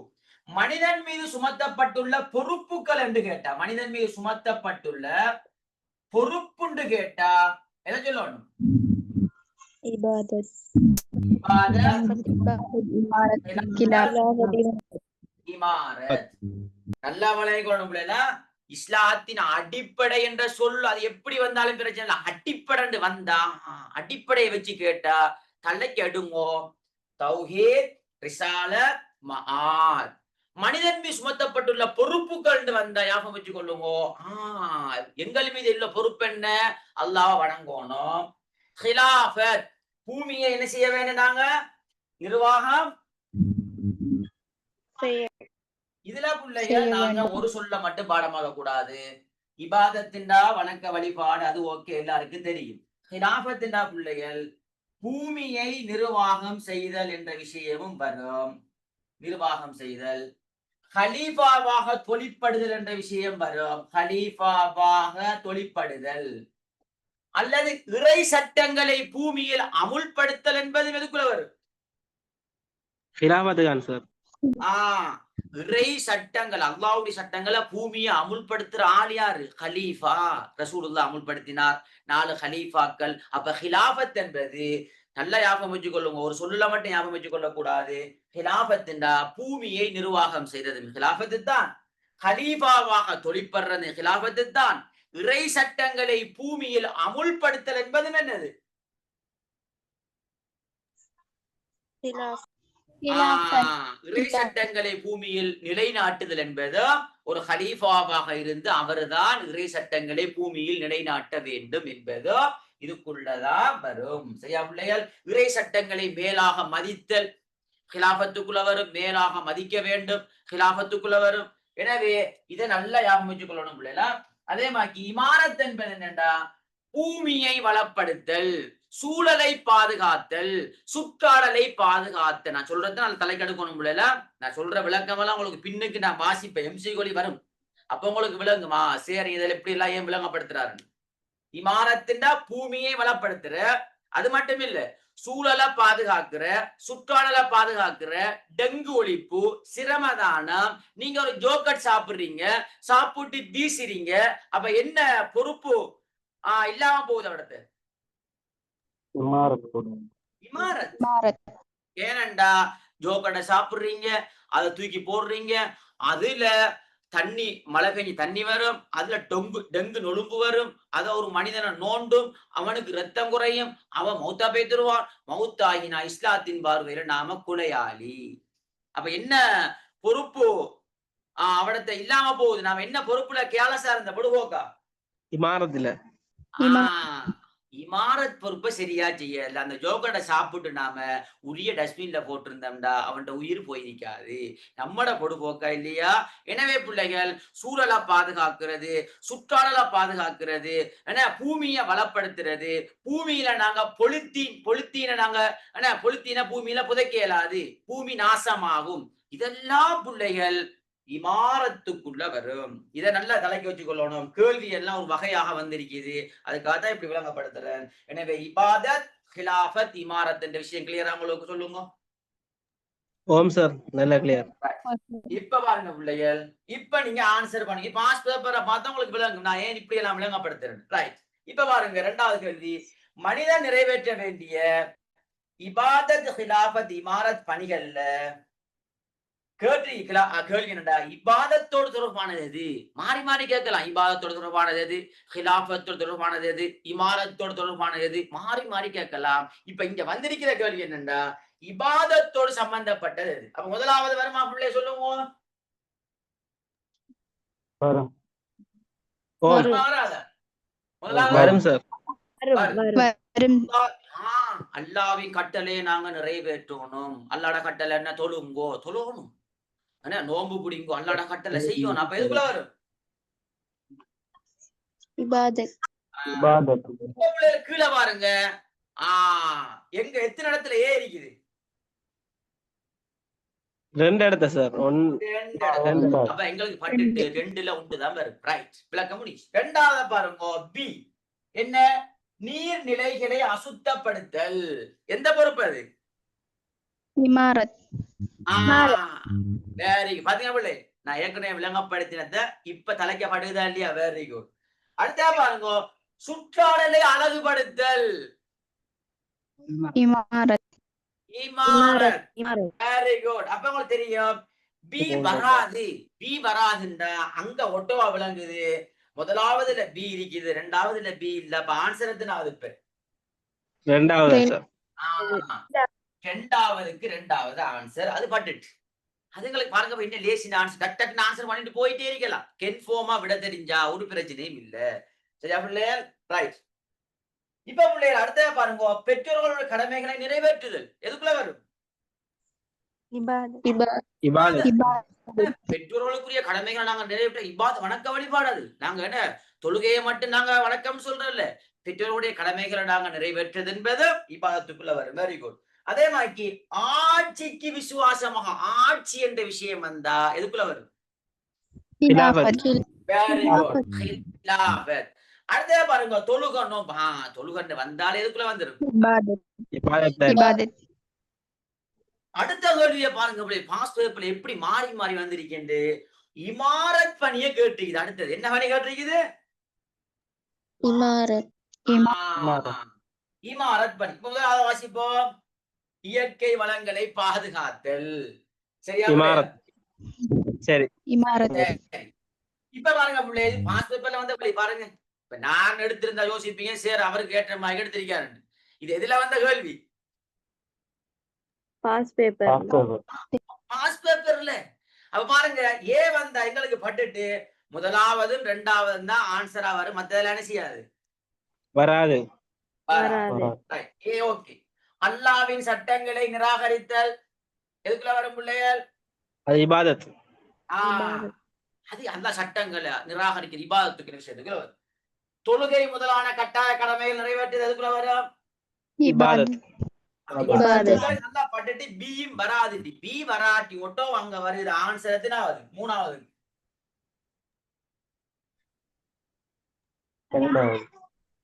மனிதன் மீது சுமத்தப்பட்டுள்ள பொறுப்புகள் என்று கேட்டா மனிதன் மீது சுமத்தப்பட்டுள்ள பொறுப்புண்டு கேட்டா என்ன சொல்லணும் இமாரத் நல்லா வளையணும் இஸ்லாத்தின் அடிப்படை என்ற சொல் அது எப்படி வந்தாலும் பிரச்சனை இல்லை. அடிப்படை வந்தா அடிப்படையை வச்சு கேட்டா தலைக்கு அடுங்கோ. தௌஹீத், ரிசாலத், மஆத். மனிதன் மீது சுமத்தப்பட்டுள்ள பொறுப்புகள் வந்தா ஞாபகம் வச்சு கொள்ளுங்க. எங்கள் மீது உள்ள பொறுப்பு என்ன? அல்லாஹ் வணங்கணும். ஹிலாஃபத், பூமியை என்ன செய்ய வேண்டும்? நாங்க நிர்வாகம். இதுல பிள்ளைகள் நாங்க ஒரு சொல்ல மட்டும் பாடமாக கூடாது. இபாதத்தின்டா வணக்க வழிபாடு, அது ஓகே, எல்லாருக்கும் தெரியும். ஹிலாஃபத்தின்டா பிள்ளைகள் பூமியை நிர்வாகம் செய்தல் என்ற விஷயமும் வரும். நிர்வாகம் செய்தல். ஹலீஃபாவாக தொழிற்படுதல் என்ற விஷயம் வரும். ஹலீஃபாவாக தொழிற்படுதல் அல்லது இறை சட்டங்களை பூமியில் அமுல்படுத்தல் என்பது எதுக்குள்ள வரும்? சார். இறை சட்டங்கள், அல்லாஹ்வுடைய சட்டங்களை பூமியை அமுல்படுத்துற ஆள் யாரு? ஹலீஃபா. ரசூலுல்லாஹ் அமுல்படுத்தினார். 4 ஹலீஃபாக்கள். அப்ப ஹிலாஃபத் என்பது நல்லா ஞாபகம் வச்சு கொள்ளுங்க. ஒரு சொல்ல மட்டும் ஞாபகம் வச்சு கொள்ள கூடாது. ஹிலாஃபத்துண்டா பூமியை நிர்வாகம் செய்தது ஹிலாஃபத்து தான். ஹலீஃபாவாக தொழிற்படுறது ஹிலாஃபத்து தான். இறை சட்டங்களை பூமியில் அமுல்படுத்தல் என்பதும் என்னது? இறை சட்டங்களை பூமியில் நிலைநாட்டுதல் என்பது ஒரு ஹலீஃபாவாக இருந்து அவர்தான் இறை சட்டங்களை பூமியில் நிலைநாட்ட வேண்டும் என்பது இதுக்குள்ளதான் வரும். சரியா பிள்ளைகள்? இறை சட்டங்களை மேலாக மதித்தல் ஹிலாஃபத்துக்குள்ள வரும். மேலாக மதிக்க வேண்டும் ஹிலாஃபத்துக்குள்ள வரும். எனவே இதை நல்லா ஞாபகம் வச்சுக் கொள்ளணும் பிள்ளைகளா. அதே மாதிரி இமாரத் என்பது என்னண்டா பூமியை வளப்படுத்தல், சூழலை பாதுகாத்தல், சுற்றாடலை பாதுகாத்தல். நான் சொல்றது நான் தலைக்கெடுக்கணும் பிள்ளைல. நான் சொல்ற விளக்கமெல்லாம் உங்களுக்கு பின்னுக்கு நான் வாசிப்பேன். எம்சி கோலி வரும். அப்ப உங்களுக்கு விளங்குமா? சரி, இதில் எப்படி எல்லாம் ஏன் விளங்கப்படுத்துறாரு? இமாரத்தின்டா பூமியை வளப்படுத்துற, அது மட்டும் இல்ல, சூழலை பாதுகாக்கிற, சுற்றாடலை பாதுகாக்கிற, டெங்கு ஒழிப்பு, சிரமதானம். நீங்க ஒரு ஜோக்கட் சாப்பிடுறீங்க, சாப்பிட்டு வீசுறீங்க, அப்ப என்ன பொறுப்பு இல்லாம போகுது? அவடத்து இமாரத். ஏனண்டா ஜோக்கட்டை சாப்பிடுறீங்க, அதை தூக்கி போடுறீங்க, அதுல தண்ணி, மழை பெஞ்சு தண்ணி வரும், அதுல டெங்கு நொழும்பு வரும், அத ஒரு மனிதனை நோண்டும், அவனுக்கு ரத்தம் குறையும், அவன் மௌத்தா பேத்துருவான். மௌத்தாகினா இஸ்லாத்தின் பார்வையில நாம கொலையாளி. அப்ப என்ன பொறுப்பு அவனத்தை இல்லாம போகுது? நாம என்ன பொறுப்புல கேலசா இருந்த படுவோக்கா? இமாரத்துல இமாரத் பொறுப்பை சரியா செய்யல. அந்த ஜோக்கடை சாப்பிட்டு நாம உரிய டஸ்ட்பின்ல போட்டிருந்தோம்டா அவன்கிட்ட உயிர் போயிருக்காது. நம்மட பொடுபோக்கா இல்லையா? எனவே பிள்ளைகள் சூழலை பாதுகாக்கிறது, சுற்றாடலை பாதுகாக்கிறது, பூமியை வளப்படுத்துறது. பூமியில நாங்க பொலித்தீனை நாங்க பொலித்தீனை பூமியில புதைக்க இயலாது, பூமி நாசமாகும். இதெல்லாம் பிள்ளைகள் இமாரத்துக்குள்ள வரும். இதை நல்லா தலைக்கு வச்சு கொள்ளணும். கேள்வி எல்லாம் ஒரு வகையாக வந்திருக்குது, அதுக்காகத்தான் இப்படி விளங்கப்படுத்துறேன். எனவே இபாதத், ஹிலாஃபத், இமாரத் என்ற விஷயம் கிளியரா உங்களுக்கு சொல்லுங்க. ஓம் சார், நல்ல கிளியர். இப்ப பாருங்க பிள்ளைகள், இப்ப நீங்க ஆன்சர் பண்ணுங்க. பாஸ் பேப்பரை பார்த்தா உங்களுக்கு விளங்கும் நான் ஏன் இப்படி எல்லாம் விளங்கப்படுத்துறேன். ரைட். இப்ப பாருங்க, 2வது கேள்வி. மனிதன் நிறைவேற்ற வேண்டிய இபாதத், ஹிலாஃபத், இமாரத் பணிகள்ல கேள்வி என்னடா? இபாதத்தோடு தொடர்பானது எது? மாறி மாறி கேட்கலாம். இபாதத்தோடு தொடர்பானது எது? ஹிலாஃபத்தோடு தொடர்பானது எது? இமாரத்தோடு தொடர்பானது எது? மாறி மாறி கேட்கலாம். இப்ப இங்க வந்திருக்கிற கேள்வி என்னண்டா, இபாதத்தோடு சம்பந்தப்பட்டது எது? அப்ப முதலாவது வருமா பிள்ளை சொல்லுவோம்? அல்லாவின் கட்டளையை நாங்க நிறைவேற்றணும். அல்லாட கட்டளை என்ன? தொழுங்கோ, தொழுகணும். நோம்பு பிடிங்கோ, அல்லாட கட்டளை செய்யணும். அப்ப எதுக்குள்ள வரும்? கீழே பாருங்க. எங்க எத்தனை இடத்துல ஏ இருக்குது? 2 இடத்த சார். அப்ப எங்களுக்கு பட்டு 2ல உண்டுதான் வரும். ரைட், விளக்க முடியும். 2வது பாருங்க, பி என்ன? நீர்நிலைகளை அசுத்தப்படுத்தல். எந்த பொறுப்பு அது? இமாரத். Very good. பாத்தீங்க பிள்ளை, நான் ஏற்கனவே விளங்கப்படுத்தினத இப்ப தலைக்கப்படுதா இல்லையா? Very good. அடுத்த பாருங்க, சுற்றாடலை அழகுபடுத்தல். இமாரத். Very good. அப்ப உங்களுக்கு தெரியும் பி வராது. பி வராதுண்டா அங்க ஒட்டோவா விளங்குது. முதலாவதுல பி இருக்குது, ரெண்டாவதுல பி இல்ல. அப்ப ஆன்சர் எத்தனாவது? இப்ப ரெண்டாவது சார். ரெண்டாவதுக்கு ரெண்டாவது ஆன்சர். அது பட்டுட்டு அதுங்களுக்கு பாருங்க என்ன லேசின் ஆன்சர். டக் டக்குன்னு ஆன்சர் பண்ணிட்டு போயிட்டே இருக்கலாம். கென்ஃபார்மா விட தெரிஞ்சா ஒரு பிரச்சனையும் இல்ல. சரியா பிள்ளைகள்? ரைட். இப்ப பிள்ளைகள் அடுத்த பாருங்க, பெற்றோர்களோட கடமைகளை நிறைவேற்றுதல் எதுக்குள்ள வரும்? பெற்றோர்களுக்குரிய கடமைகளை நாங்க நிறைவேற்ற இபாத் வணக்க வழிபாடு. அது நாங்க என்ன தொழுகையை மட்டும் நாங்க வணக்கம் சொல்றோம்ல, பெற்றோர்களுடைய கடமைகளை நாங்க நிறைவேற்றுறது என்பது இபாதத்துக்குள்ள வரும். Very good. அதே மாதிரி ஆட்சிக்கு விசுவாசமாக, ஆட்சி என்ற விஷயம் வந்தா எதுக்குள்ள வரும்? Very good. அடுத்த பாருங்க, தொழுகணும். தொழுகன்னு வந்தாலே எதுக்குள்ள வந்துரும்? அடுத்த கேள்வியை பாருங்க, பாஸ்ட் பேப்பர்ல எப்படி மாறி மாறி வந்திருக்கேன். இமாரத் பணியை கேட்டிருக்குது. அடுத்தது என்ன பணி கேட்டிருக்குது? இமாரத் பணி. முதலாவது வாசிப்போம். இயற்கை வளங்களை பாதுகாத்தல். சரியா? சரி. இப்ப பாருங்க பிள்ளை, பாஸ்ட் பேப்பர்ல வந்த பிள்ளை பாருங்க. இப்ப நான் எடுத்திருந்தா யோசிப்பீங்க, சரி அவருக்கு ஏற்ற மாதிரி எடுத்திருக்காரு. இது எதுல வந்த கேள்வி? பாஸ் பேப்பர்ல. அப்ப பாருங்க, ஏ வந்தா எங்களுக்கு பட்டுட்டு முதலாவதும் ரெண்டாவதும் தான் ஆன்சரா வரும். மத்ததெல்லாம் என்ன செய்யாது, வராது. ஓகே. அல்லாஹ்வின் சட்டங்களை நிராகரித்தல் எதுக்குள்ள வரும் பிள்ளைகள்? அது இபாதத். அது அல்லாஹ் சட்டங்களை நிராகரிக்கிற இபாதத்துக்கு விஷயத்துக்கு வரும். தொழுகை முதலான கட்டாய கடமைகள் நிறைவேற்றது எதுக்குள்ள வரும்? இபாதத். நல்லா பட்டுட்டு பியும் வராது. பி வராட்டி ஒட்டோ அங்க வருது. ஆன்சர் எத்தனாவது? மூணாவது.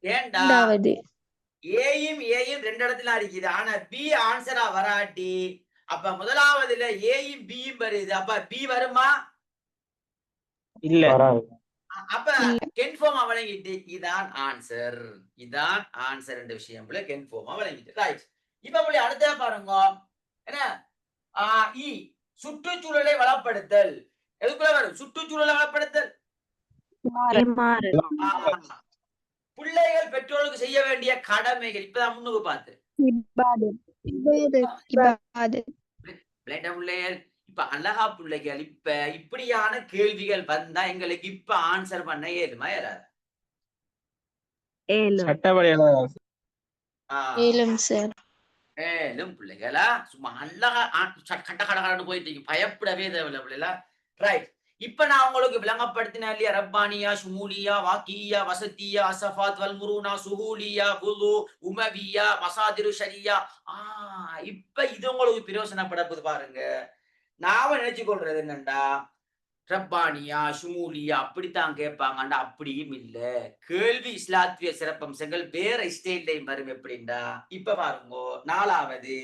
ஏண்டா ஏயும் ரெண்டு இடத்துல இருக்குது. ஆனா பி ஆன்சரா வராட்டி அப்ப முதலாவதுல ஏயும் பியும் வருது. அப்ப பி வருமா? இல்ல. அப்ப கன்ஃபார்மா வழங்கிட்டு இதான் ஆன்சர். இதான் ஆன்சர் என்ற விஷயம் போல கன்ஃபார்மா வழங்கிட்டு. ரைட். இப்ப போய் அடுத்த பாருங்க, என்ன சுற்றுச்சூழலை வளப்படுத்தல் எதுக்குள்ள வரும்? சுற்றுச்சூழலை வளப்படுத்தல். பிள்ளைகள் பெற்றோருக்கு செய்ய வேண்டிய கடமைகள் இப்பதான் முன்னுக்கு பார்த்து பிள்ளைகள். இப்ப அழகா பிள்ளைகள், இப்ப இப்படியான கேள்விகள் வந்தா எங்களுக்கு இப்ப ஆன்சர் பண்ண ஏழுமா ஏறாது? மேலும் பிள்ளைகளா சும்மா அழகா கட்ட கடன்னு போயிட்டு பயப்படவே தேவையில்ல பிள்ளைகளா. ரைட். இப்ப நான் உங்களுக்கு விளங்கப்படுத்தினேன் இல்லையா? ரப்பானியா, ஷுமூலியா, வாக்கியா, வசத்தியா, அசஃபாத், வல்முருனா, சுஹூலியா, புது, உமவியா, மசாதிரு ஷரியா. இப்ப இது உங்களுக்கு பிரயோசனப்படப்போது பாருங்க. நாம நினைச்சு கொள்றது என்னண்டா, ரப்பானியா, ஷுமூலியா அப்படித்தான் கேட்பாங்கண்டா. அப்படியும் இல்ல. கேள்வி இஸ்லாத்திய சிறப்பம்சங்கள் வேற ஸ்டைல்லையும் வரும். எப்படின்னா இப்ப பாருங்க, நாலாவது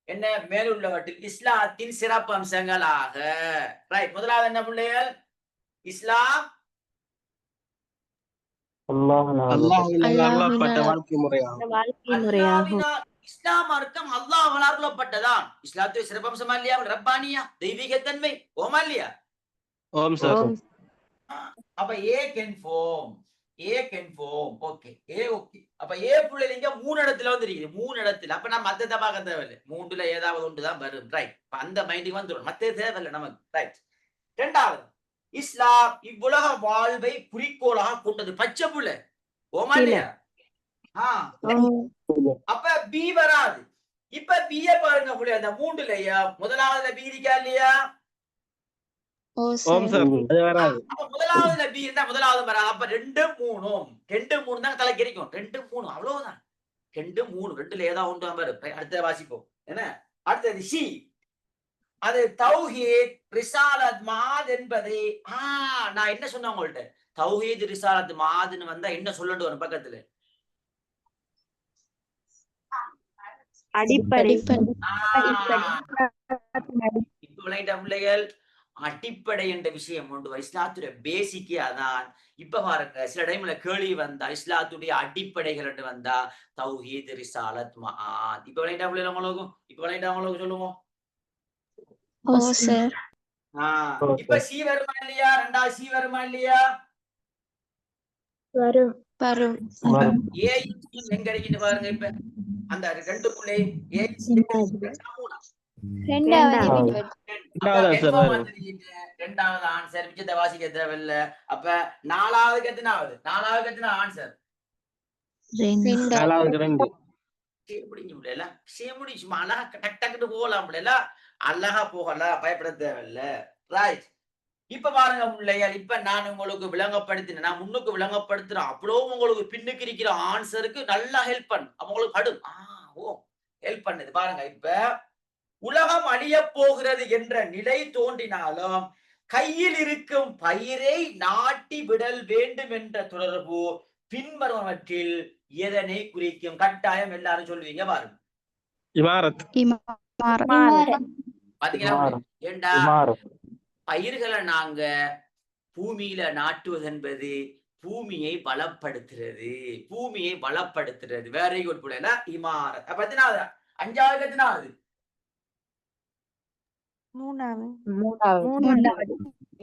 என்ன மேலுள்ளவற்றில் இஸ்லாத்தின் சிறப்பம்சங்களாக. ரைட். முதலாவது என்ன பிள்ளைகள்? இஸ்லாம் இஸ்லாம் மார்க்கம் அல்லாஹ்வால் அருளப்பட்டதான். இஸ்லாத்துடைய சிறப்பம்சமா இல்லையா? ரப்பானியா, தெய்வீகத்தன்மை. ஓமா இல்லையா? ஓம் சார். அப்ப ஏ கன்ஃபார்ம். ஓகே. ஓகே. அப்ப ஏ புள்ளைங்க 3 இடத்துல வந்து இருக்குது. 3 இடத்துல. அப்ப நான் மத்தத பார்க்க தேவையில்லை. 3ல ஏதாவது ஒன்று தான் வரும். ரைட். அந்த மைண்டுக்கு வந்துடும். மத்தது தேவையில்லை நமக்கு. ரைட். இரண்டாவது, இஸ்லாம் இவ்வுலக வாழ்வை குறிக்கோளாக கொண்டது. பச்சை புள்ள. ஓமா இல்லையா? அப்ப பி வராது. இப்ப பிய பாருங்க புள்ள, அந்த 3லயா முதலாவதுல பி இருக்கா இல்லையா? முதலாவதுல பி இருந்தா முதலாவது வராது. அப்ப 2 3 தான் தலை கிடைக்கும். 2 3 அவ்வளவுதான். 2 3 2ல ஏதாவது ஒன்று வரும். அடுத்த வாசிப்போம். என்ன அடுத்தது? சி. அது தௌஹீத், ரிசாலத், மாத் என்பதை நான் என்ன சொன்னேன் உங்கள்ட்ட? தௌஹீத், ரிசாலத், மாத்னு வந்தா என்ன சொல்லணும் ஒரு பக்கத்துல? அடிப்படை. பிள்ளைகள் அடிப்படை என்ற விஷயம் உண்டு. இஸ்லாத்துடைய பேசிக்கே அதான். இப்ப பாருங்க, சில டைம்ல கேள்வி வந்தா இஸ்லாத்துடைய அடிப்படைகள் என்று வந்தா தௌஹீத், ரிசாலத், மாத். இப்ப விளையாட்டா பிள்ளைங்க உங்களுக்கு சொல்லுவோம். இப்ப சி வருமா இல்லையா? ரெண்டாவது சி வருமா இல்லையா? வரும் ஏ எங்க இருக்குன்னு பாருங்க. இப்ப அந்த ரெண்டுக்குள்ளே ஏ ரெண்டாவது ரெண்டாவது ஆன்சர் மிச்சத்தை வாசிக்க தேவையில்ல. அப்ப நாலாவதுக்கு எத்தனாவது ஆன்சர்? நாலாவது 2. சும்மா அழகா டக் டக்குன்னு போகலாம், அழகா போகலாம், பயப்பட தேவையில்ல. ரைட். இப்ப பாருங்க பிள்ளைகள், இப்ப நான் உங்களுக்கு விளங்கப்படுத்தினேன், நான் முன்னுக்கு விளங்கப்படுத்துறேன், அவ்வளவு உங்களுக்கு பின்னுக்கு இருக்கிற ஆன்சருக்கு நல்லா ஹெல்ப் பண்ணு. உங்களுக்கு படும் ஹெல்ப் பண்ணுது பாருங்க. இப்ப உலகம் அழிய போகிறது என்ற நிலை தோன்றினாலும் கையில் இருக்கும் பயிரை நாட்டி விடல் வேண்டும் என்ற தொடர்பு பின்வருவனவற்றில் எதனை குறிக்கும்? கட்டாயம் எல்லாரும் சொல்லுவீங்க பாருங்க. இமாரத். பாத்தீங்களா? ஏண்டா பயிர்களை நாங்க பூமியில நாட்டுவது என்பது பூமியை பலப்படுத்துறது. வெரி குட் புள்ள. இமாரத். அப்ப எத்தனாவது? அஞ்சாவது எத்தனாவது?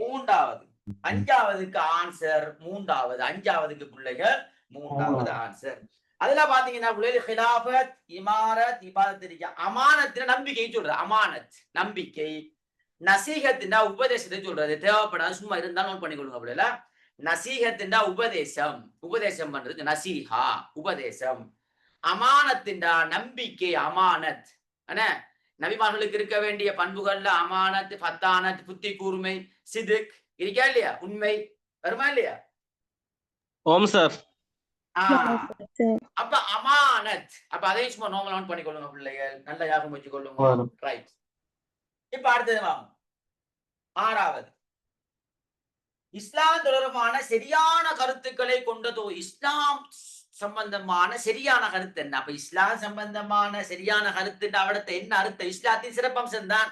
மூன்றாவது. அஞ்சாவதுக்கு ஆன்சர் மூன்றாவது. அஞ்சாவதுக்கு பிள்ளைகள் மூன்றாவது ஆன்சர். அதுல பாத்தீங்கன்னா பிள்ளைகள் ஹிலாபத், இமாரத், இபாதத் இருக்கு. அமானத்துல நம்பிக்கை சொல்ற. அமானத் நம்பிக்கை. நசீகத்தின் உபதேசத்தை சொல்றது. தேவைப்படாது, சும்மா இருந்தாலும் நோட் பண்ணிக்கொள்ளுங்க. அப்படில நசீகத்தின் உபதேசம் பண்றது நசீஹா, உபதேசம். அமானத்தின் நம்பிக்கை, அமானத். நபிமார்களுக்கு இருக்க வேண்டிய பண்புகள்ல அமானத், ஃபத்தானத், புத்தி கூர்மை, சிதுக் இருக்கா இல்லையா? உண்மை வருமா இல்லையா? ஓம் சார். அப்ப அமானத். அப்ப அதையும் சும்மா நோமல் நோட் பண்ணிக்கொள்ளுங்க பிள்ளைகள், நல்லா ஞாபகம் வச்சுக்கொள்ளுங்க. ரைட். இப்ப அடுத்தது வாங்க. ஆறாவது, இஸ்லாம் தொடர்பான சரியான கருத்துக்களை கொண்டதோ. இஸ்லாம் சம்பந்தமான சரியான கருத்து என்ன? அப்ப இஸ்லாம் சம்பந்தமான சரியான கருத்து அவடத்தை என்ன அர்த்தம்? இஸ்லாத்தின் சிறப்பம்சம் தான்.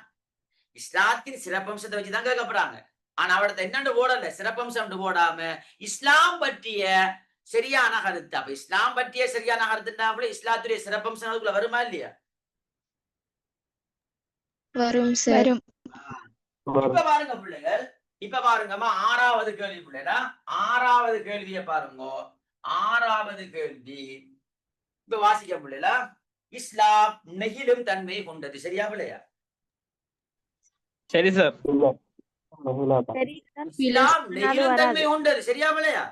இஸ்லாத்தின் சிறப்பம்சத்தை வச்சுதான் கேட்கப்படுறாங்க. ஆனா அவடத்தை என்னன்னு போடல, சிறப்பம்சம் போடாம இஸ்லாம் பற்றிய சரியான கருத்து. அப்ப இஸ்லாம் பற்றிய சரியான கருத்துனா இஸ்லாத்துடைய சிறப்பம்சம் அதுக்குள்ள வருமா இல்லையா? வரும் சார். இப்ப பாருங்க பிள்ளைகள், இப்ப பாருங்கம்மா ஆறாவது கேள்வி பிள்ளைடா. ஆறாவது கேள்வியை பாருங்க. ஆறாவது கேள்வி இப்ப வாசிக்க பிள்ளைல. இஸ்லாம் நெகிழும் தன்மை கொண்டது. சரியா பிள்ளையா? சரி சார். இஸ்லாம் நெகிழும் தன்மை கொண்டது. சரியா பிள்ளையா?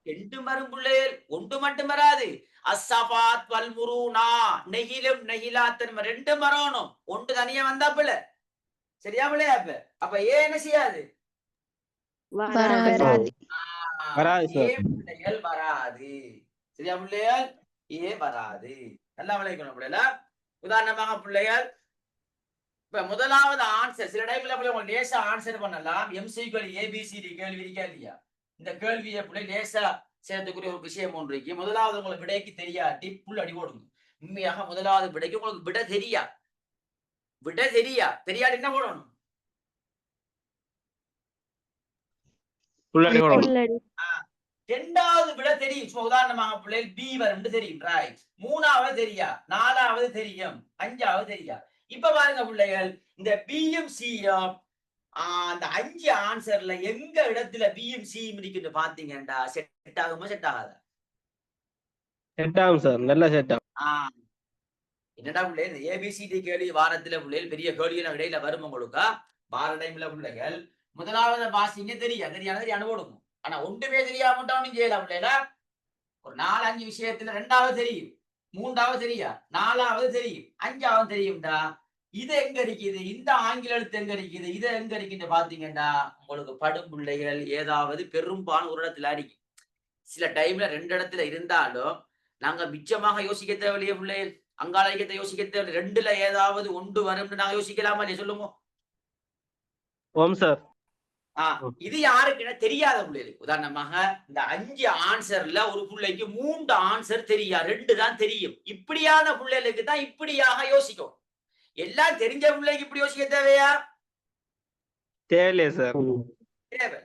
ரெண்டும் வரும் பிள்ளைகள், ஒன்று மட்டும் வராது. அஸ்ஸபாத் வல் முரூனா, நெகிலும் நெகிலாத்தன்மை ரெண்டும் வரணும். ஒன்று தனியா வந்தா பிள்ளை. சரியா பிள்ளையா? அப்ப ஏன் என்ன செய்யாது? வராது. பிள்ளைகள் வராது. சரியா பிள்ளைகள்? ஏ வராது. நல்லா விளைக்கணும் பிள்ளைல. உதாரணமாக பிள்ளைகள், இப்ப முதலாவது ஆன்சர் சில டைம்ல உங்களுக்கு லேசா ஆன்சர் பண்ணலாம். எம்சிக்யூ ஏபிசிடி கேள்வி இருக்கா இல்லையா? இந்த கேள்வியை பிள்ளை லேசா சேர்த்துக்குரிய ஒரு விஷயம் ஒன்று இருக்கு. முதலாவது உங்களுக்கு விடைக்கு தெரியாட்டி புல் அடி போடுங்க. உண்மையாக முதலாவது விடைக்கு உங்களுக்கு விட தெரியாது என்ன போடணும்? ரெண்டாவது விட தெரியும். உதாரணமாக பிள்ளைகள் பி வரும் தெரியும். ரைட். மூணாவது தெரியா, நாலாவது தெரியும், அஞ்சாவது தெரியா. இப்ப பாருங்க பிள்ளைகள், இந்த பியும் சியும் அந்த 5 ஆன்சர்ல எங்க இடத்துல பியும் சியும் இருக்குன்னு பாத்தீங்கன்னா செட் ஆகுமா செட் ஆகாதா? செட் ஆகும் சார், நல்ல செட் ஆகும். என்னடா பிள்ளைகள், ஏபிசிடி கேள்வி வாரத்துல பிள்ளைகள் பெரிய கேள்விகள் இடையில வரும் உங்களுக்கு. வார டைம்ல பிள்ளைகள் முதலாவது வாசிங்க தெரியாது அனுபவம். ஆனா ஒன்றுமே தெரியாம மட்டும் செய்யலாம் பிள்ளைல. ஒரு 4-5 விஷயத்துல ரெண்டாவது தெரியும், மூன்றாவது தெரியா, நாலாவது தெரியும், அஞ்சாவது தெரியும்டா. இது எங்க இருக்குது, இந்த ஆங்கில எழுத்து எங்க இருக்குது, இது எங்க இருக்குன்னு பாத்தீங்கன்னா உங்களுக்கு படும் பிள்ளைகள் ஏதாவது பெரும்பாலும் ஒரு இடத்துல அடிக்கும். சில டைம்ல 2 இடத்துல இருந்தாலும் நாங்க மிச்சமாக யோசிக்க தேவையில்லையே பிள்ளைகள், அங்காளத்தை யோசிக்க தேவை. 2ல ஏதாவது ஒன்று வரும்னு நாங்க யோசிக்கலாமா இல்லையா? சொல்லுங்க. ஓம் சார். இது யாருக்குன்னா தெரியாத பிள்ளைகளுக்கு. உதாரணமாக இந்த 5 ஆன்சர்ல ஒரு பிள்ளைக்கு 3 ஆன்சர் தெரியா, 2 தான் தெரியும். இப்படியான பிள்ளைகளுக்கு தான் இப்படியாக யோசிக்கும். எல்லாம் தெரிஞ்ச பிள்ளைக்கு இப்படி யோசிக்க தேவையா? தேவையில்லையே சார். தேவை.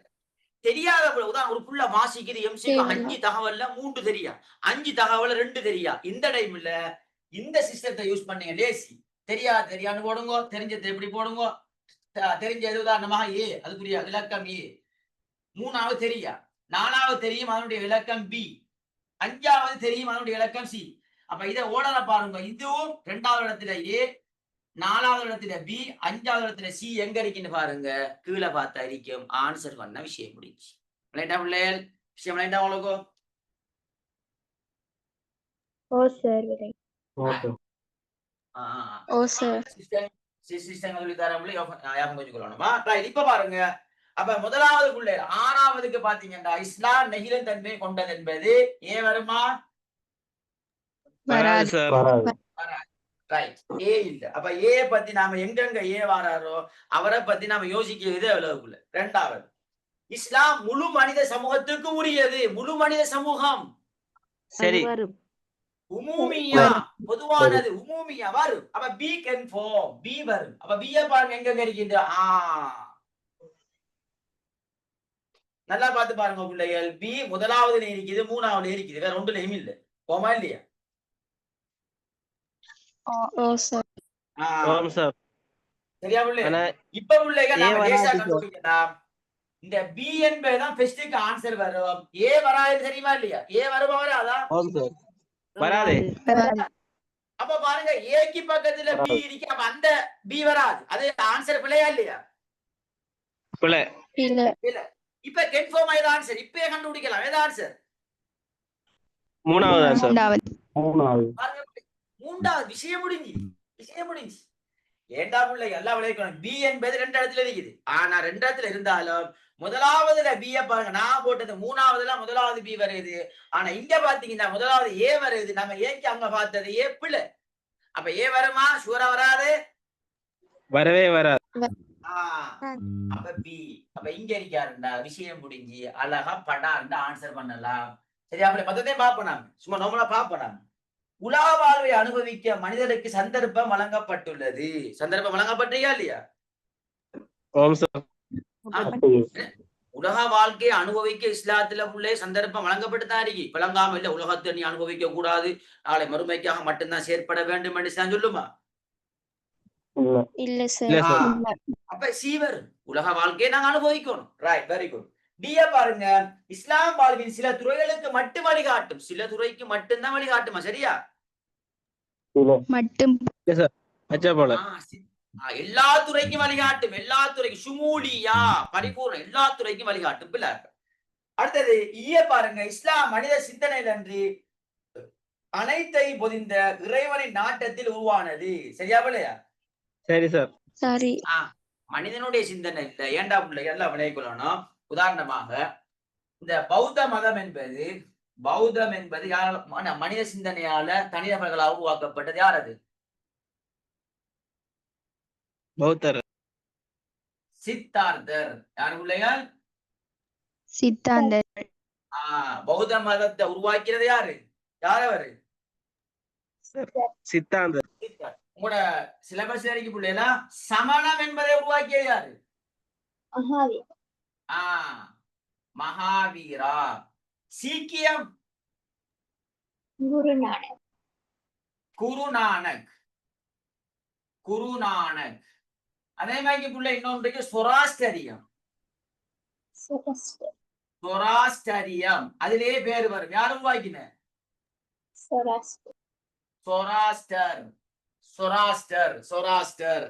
தெரியாத பிள்ளை ஒரு புள்ள வாசிக்குது எம்சிக்கு 5 தகவல்ல 3 தெரியா, 5 தகவல்ல 2 தெரியா. இந்த டைம்ல இந்த சிஸ்டத்தை யூஸ் பண்ணீங்க லேசி. தெரியான்னு போடுங்க, தெரிஞ்சது எப்படி போடுங்க. தெரிஞ்சது உதாரணமாக ஏ, அதுக்குரிய இலக்கம் ஏ. மூணாவது தெரியா, நாலாவது தெரியும் அதனுடைய இலக்கம் பி, அஞ்சாவது தெரியும் அதனுடைய இலக்கம் சி. அப்ப இதை ஓடல பாருங்க, இதுவும் 2வது இடத்துல ஏ, 4வது இடத்துல பி, 5வது இடத்துல சி எங்க இருக்குன்னு பாருங்க. கீழே பார்த்தா இருக்கும். ஆன்சர் பண்ண விஷயம் முடிஞ்சு. பிள்ளைகள் விஷயம் உங்களுக்கு ஓ சார் விடை. ஓ சார். இப்ப பாருங்க, அப்ப முதலாவது பிள்ளை 6வதுக்கு பாத்தீங்கன்னா இஸ்லாம் நெகிழன் தன்மை கொண்டது என்பது ஏன் வருமா? வராது சார். ஏ இல்ல. அப்ப ஏ பத்தி நாம எங்கெங்க ஏ வாராரோ அவரை பத்தி நாம யோசிக்கிறது எவ்வளவுக்குள்ள. 2வது, இஸ்லாம் முழு மனித சமூகத்துக்கு உரியது. முழு மனித சமூகம் சரி. உமூமியா, பொதுவானது. உமூமியா வரும். அப்ப பி கன்ஃபார்ம், பி வரும். அப்ப பி பாருங்க எங்க இருக்குது. நல்லா பார்த்து பாருங்க பிள்ளைகள். பி முதலாவது இருக்குது, 3வது இருக்குது, வேற ஒன்றுலயும் இல்ல. போமா இல்லையா? ஓ சார். ஆம் சார். சரியா பிள்ளை? இப்ப பிள்ளைகள் நாம லேசா கண்டுபிடிக்கலாம். இந்த பி என்பதுதான் ஃபர்ஸ்ட்க்கு ஆன்சர் வரும். ஏ வராது தெரியுமா இல்லையா? ஏ வருமா வராதா? ஆம் சார். வராது. அப்ப பாருங்க, ஏக்கு பக்கத்துல பி இருக்கு. அப்ப அந்த பி வராது. அது ஆன்சர் பிள்ளையா இல்லையா? பிள்ளை. இல்ல. இப்ப கன்ஃபார்ம் ஆயிர ஆன்சர் இப்பவே கண்டுபிடிக்கலாம். ஏதா ஆன்சர்? 3வது ஆன்சர். 3வது. விஷயம் முடிஞ்சு. ஏண்டா பிள்ளை எல்லா விளைவிக்கணும். பி என்பது 2 இடத்துல இருக்குது. ஆனா 2 இடத்துல இருந்தாலும் முதலாவதுல பி பாருங்க, நான் போட்டது 3வதுல முதலாவது பி வருது. ஆனா இங்க பாத்தீங்கன்னா முதலாவது ஏ வருது. நம்ம ஏக்கு அங்க பார்த்தது ஏ பிள்ளை. அப்ப ஏ வருமா? ஷூரா வராது. வரவே வராது. அப்ப பி. அப்ப இங்க இருக்காருண்டா விஷயம் முடிஞ்சு அழகா படான்னு ஆன்சர் பண்ணலாம். சரி, அப்படி மொத்தத்தையும் பார்ப்போம். நாம சும்மா நார்மலா பார்ப்போம். நாம உலக வாழ்வை அனுபவிக்க மனிதனுக்கு சந்தர்ப்பம் வழங்கப்பட்டுள்ளது. சந்தர்ப்பம் வழங்கப்பட்டியா இல்லையா? ஆம் சார். உலக வாழ்க்கையை அனுபவிக்க இஸ்லாத்துல உள்ளே சந்தர்ப்பம் வழங்கப்பட்டுதான் இருக்கு. விளங்காம இல்ல, உலகத்தை நீ அனுபவிக்க கூடாது, நாளை மறுமைக்காக மட்டும்தான் செயற்பட வேண்டும் என்று சொல்லுமா? இல்ல சார். அப்ப சீவர் உலக வாழ்க்கையை நாங்க அனுபவிக்கணும். Right, very good. டிய பாருங்க, இஸ்லாம் வாழ்வின் சில துறைகளுக்கு மட்டும் வழிகாட்டும். சில துறைக்கு மட்டும்தான் வழிகாட்டுமா? சரியா? மட்டும். எல்லா துறைக்கும் வழிகாட்டும். எல்லா துறைக்கும் சுமூலியா, பரிபூர்ணம், எல்லா துறைக்கும் வழிகாட்டும். பிள்ளைகள் அடுத்தது ஈய பாருங்க, இஸ்லாம் மனித சிந்தனையில் அன்றி அனைத்தை பொதிந்த இறைவனின் நாட்டத்தில் உருவானது. சரியா பிள்ளையா? சரி சார். சரி. மனிதனுடைய சிந்தனை இல்ல. ஏண்டா பிள்ளைகள் எல்லாம் விளையக்கொள்ளணும். உதாரணமாக இந்த பௌத்த மதம் என்பது யாரால? மனித சிந்தனையால தனிநபர்களால் உருவாக்கப்பட்டது. யார் அது? பௌத்தர். சித்தார்த்தர். யாரு பிள்ளைகள்? சித்தாந்தர். பௌத்த மதத்தை உருவாக்கிறது யாரு? அவரு? சித்தாந்தர். உங்களோட சிலபஸ் வரைக்கும் பிள்ளைகளா சமணம் என்பதை உருவாக்கியது யாரு? மகாவீரா. சீக்கியம்? குருநானக். அதே மாதிரி பிள்ளை இன்னொன்றைக்கு சொராஸ்டரியம். அதிலே பேரு வரும். யாரும் உருவாக்கின? சொராஸ்டர்.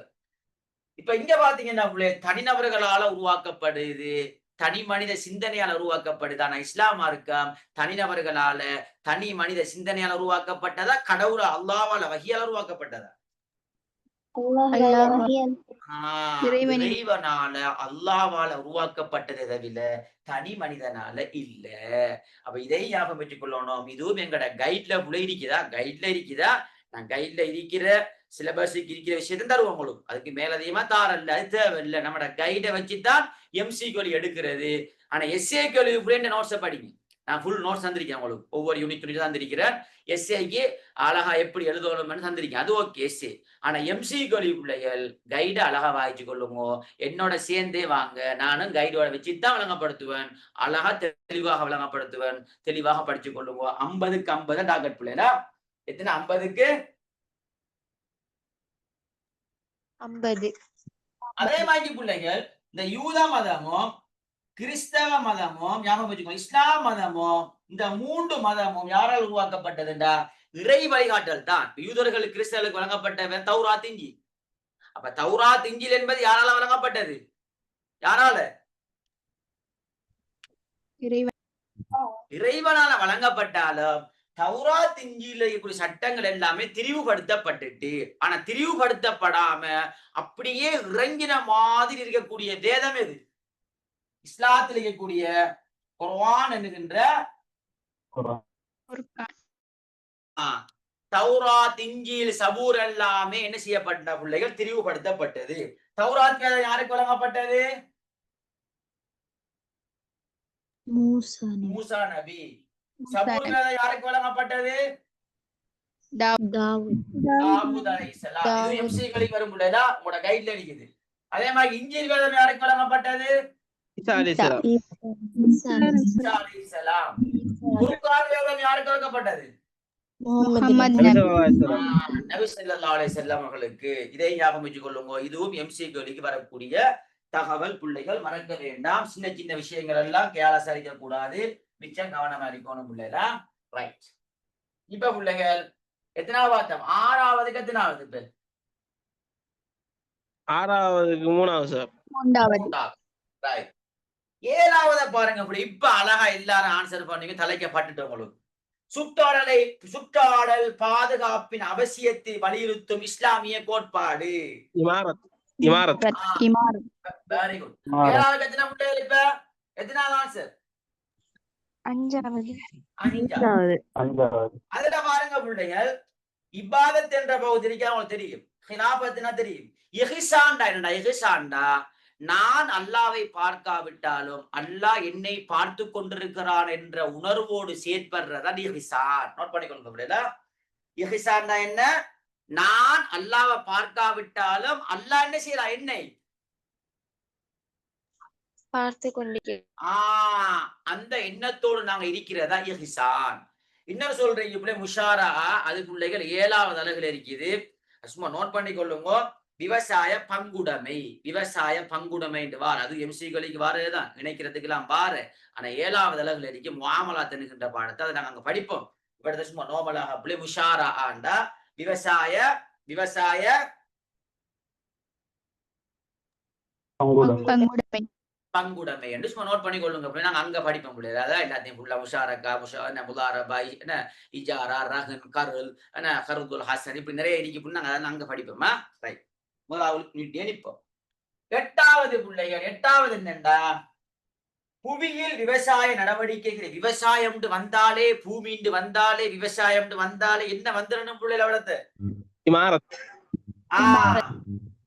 இப்ப இங்க பாத்தீங்கன்னா தனிநபர்களால உருவாக்கப்படுது, தனி மனித சிந்தனையால உருவாக்கப்படுது. ஆனா இஸ்லாம் மார்க்கம் தனிநபர்களால தனி மனித சிந்தனையால உருவாக்கப்பட்டதா, கடவுள அல்லாஹ்வால வஹியால உருவாக்கப்பட்டதா? இறைவனால அல்லாஹ்வால உருவாக்கப்பட்டதை தவிர தனி மனிதனால இல்ல. அப்ப இதை ஞாபகம் வச்சுக் கொள்ளணும். இதுவும் எங்கட கைட்ல இருக்குதா? நான் கைட்ல இருக்கிற சிலபஸுக்கு இருக்கிற விஷயத்த தருவோம் உங்களுக்கு. அதுக்கு மேலதிகமா தாரல்ல, அது தேவையில்லை. நம்மட கைடை வச்சுதான் எம்சிக்யூ எடுக்கிறது. ஆனா எஸ்ஏக்யூ நோட்ஸை படிங்க. நான் ஃபுல் நோட்ஸ் தந்திருக்கேன் உங்களுக்கு. ஒவ்வொரு யூனிட் தந்திருக்கிறேன். எஸ்ஏக்கு அழகா எப்படி எழுதணும்னு தந்திருக்கேன். அது ஓகே எஸ்ஏ. ஆனா எம்சிக்யூ பிள்ளைகள் கைடை அழகா வாய்ச்சி கொள்ளுங்க. என்னோட சேர்ந்தே வாங்க. நானும் கைடோட வச்சுதான் விளங்கப்படுத்துவேன். அழகா தெளிவாக விளங்கப்படுத்துவேன். தெளிவாக படிச்சு கொள்ளுங்க. 50க்கு 50 டார்கெட் பிள்ளைகளா? எத்தனை? 50க்கு 50. அதே மாதிரி பிள்ளைகள் இந்த யூத மதமும் கிறிஸ்தவ மதமும் ஞாபகம் வச்சுக்கோ, இஸ்லாம் மதமும் இந்த 3 மதமும் யாரால் உருவாக்கப்பட்டதுண்டா இறை வழிகாட்டல் தான். யூதர்களுக்கு கிறிஸ்தவர்களுக்கு வழங்கப்பட்ட தௌராத் இஞ்சில். அப்ப தௌராத் இஞ்சில் என்பது யாரால வழங்கப்பட்டது? யாரால? இறைவனால வழங்கப்பட்டாலும் தௌராத் இஞ்சில இருக்கக்கூடிய சட்டங்கள் எல்லாமே திரிவுபடுத்தப்பட்டுட்டு, ஆனா திரிவுபடுத்தப்படாம அப்படியே இறங்கின மாதிரி இருக்கக்கூடிய வேதம் எது? இஸ்லாத்தில் இருக்கக்கூடிய குர்ஆன் என்கின்ற தௌராத் இஞ்சில் சபூர் எல்லாமே என்ன செய்யப்பட்ட பிள்ளைகள் திரிவுபடுத்தப்பட்டது. தௌராத் வேதம் யாருக்கு வழங்கப்பட்டது? மூசா நபி. சபூர் வேதம் யாருக்கு வழங்கப்பட்டது? தாவூத் அலைஹிஸ்ஸலாம். இது எம்சிகளில் வரும் பிள்ளைகளா உங்களோட கைட்ல இருக்குது. அதே மாதிரி இஞ்சில் வேதம் யாருக்கு வழங்கப்பட்டது? ஈசா அலைஹிஸ்ஸலாம். ஈசா அலைஹிஸ்ஸலாம். குர்ஆன் வேதம் யாருக்கு வழங்கப்பட்டது? நபி ஸல்லல்லாஹு அலைஹி வஸல்லம் அவர்களுக்கு. இதை ஞாபகம் வச்சுக் கொள்ளுங்க. இதுவும் எம்சிகளுக்கு வரக்கூடிய தகவல். பிள்ளைகள் மறக்க வேண்டாம். சின்ன சின்ன விஷயங்கள் எல்லாம் கேர்லெஸ்ஸா இருக்க கூடாது. மிச்சம் கவனமா இருக்கணும் பிள்ளைகளா. ரைட். இப்ப பிள்ளைகள் எத்தனாவது பார்த்தோம்? 6வதுக்கு எத்தனாவது? இப்ப 6வதுக்கு 3வது சார். 3வது. ரைட். 7வத பாருங்க. இப்ப அழகா எல்லாரும் ஆன்சர் பண்ணீங்க. தலைக்கப்பட்டுட்டு உங்களுக்கு சுற்றாடல் பாதுகாப்பின் அவசியத்தை வலியுறுத்தும் இஸ்லாமிய கோட்பாடு இமாரத். Very good. 7வது எத்தனை பிள்ளைகள்? இப்ப எத்தனாவது ஆன்சர்? 5வது. 5வது. அதுல பாருங்க பிள்ளைகள், இபாதத் என்ற பகுதி இருக்கு, உங்களுக்கு தெரியும். ஹிலாபத்னா தெரியும். இஹ்சான்டா என்னடா? இஹ்சான்டா நான் அல்லாவை பார்க்காவிட்டாலும் அல்லாஹ் என்னை பார்த்து கொண்டிருக்கிறான் என்ற உணர்வோடு செயற்படுறதா இஹ்சான். நோட் பண்ணிக்கொள்ளுங்க பிள்ளைகளா. இஹ்சான்டா என்ன? நான் அல்லாவை பார்க்காவிட்டாலும் அல்லாஹ் என்ன செய்யறான்? என்னை பார்த்து கொண்டிருக்கிறேன். அந்த எண்ணத்தோடு நாங்க இருக்கிறதா இஹ்சான். இன்னும் சொல்றீங்க பிள்ளை முஷாரா. அது பிள்ளைகள் 7வது அலகுல இருக்குது. சும்மா நோட் பண்ணி கொள்ளுங்க. விவசாய பங்குடைமை. விவசாய பங்குடைமை வார். அது எம்சிகளுக்கு வாரதுதான், இணைக்கிறதுக்கு எல்லாம் வாரு. ஆனா 7வது அலகுல இருக்கு முஆமலாத் என்கின்ற பாடத்தை. அதை நாங்க அங்க படிப்போம். இப்ப சும்மா நோமலாக பிள்ளை முஷாரா ஆண்டா விவசாய விவசாய பங்குடைமை என்று சும்மா நோட் பண்ணி கொள்ளுங்க. நாங்க அங்க படிப்போம் முடியாது. அதான் எல்லாத்தையும் ஃபுல்லா முஷாரக்கா, முதாரபா, இஜாரா, ரஹன், கருள், கருதுல் ஹசன், இப்படி நிறைய இருக்கு. நாங்க அதெல்லாம் அங்க படிப்போமா. ரைட். முதலாவது நிற்போம். 8வது பிள்ளைகள். 8வது என்னண்டா? புவியில் விவசாய நடவடிக்கைகள். விவசாயம் வந்தாலே, பூமி வந்தாலே, விவசாயம் வந்தாலே என்ன வந்துடணும் பிள்ளைகள்? அவ்வளவு இமாரத்.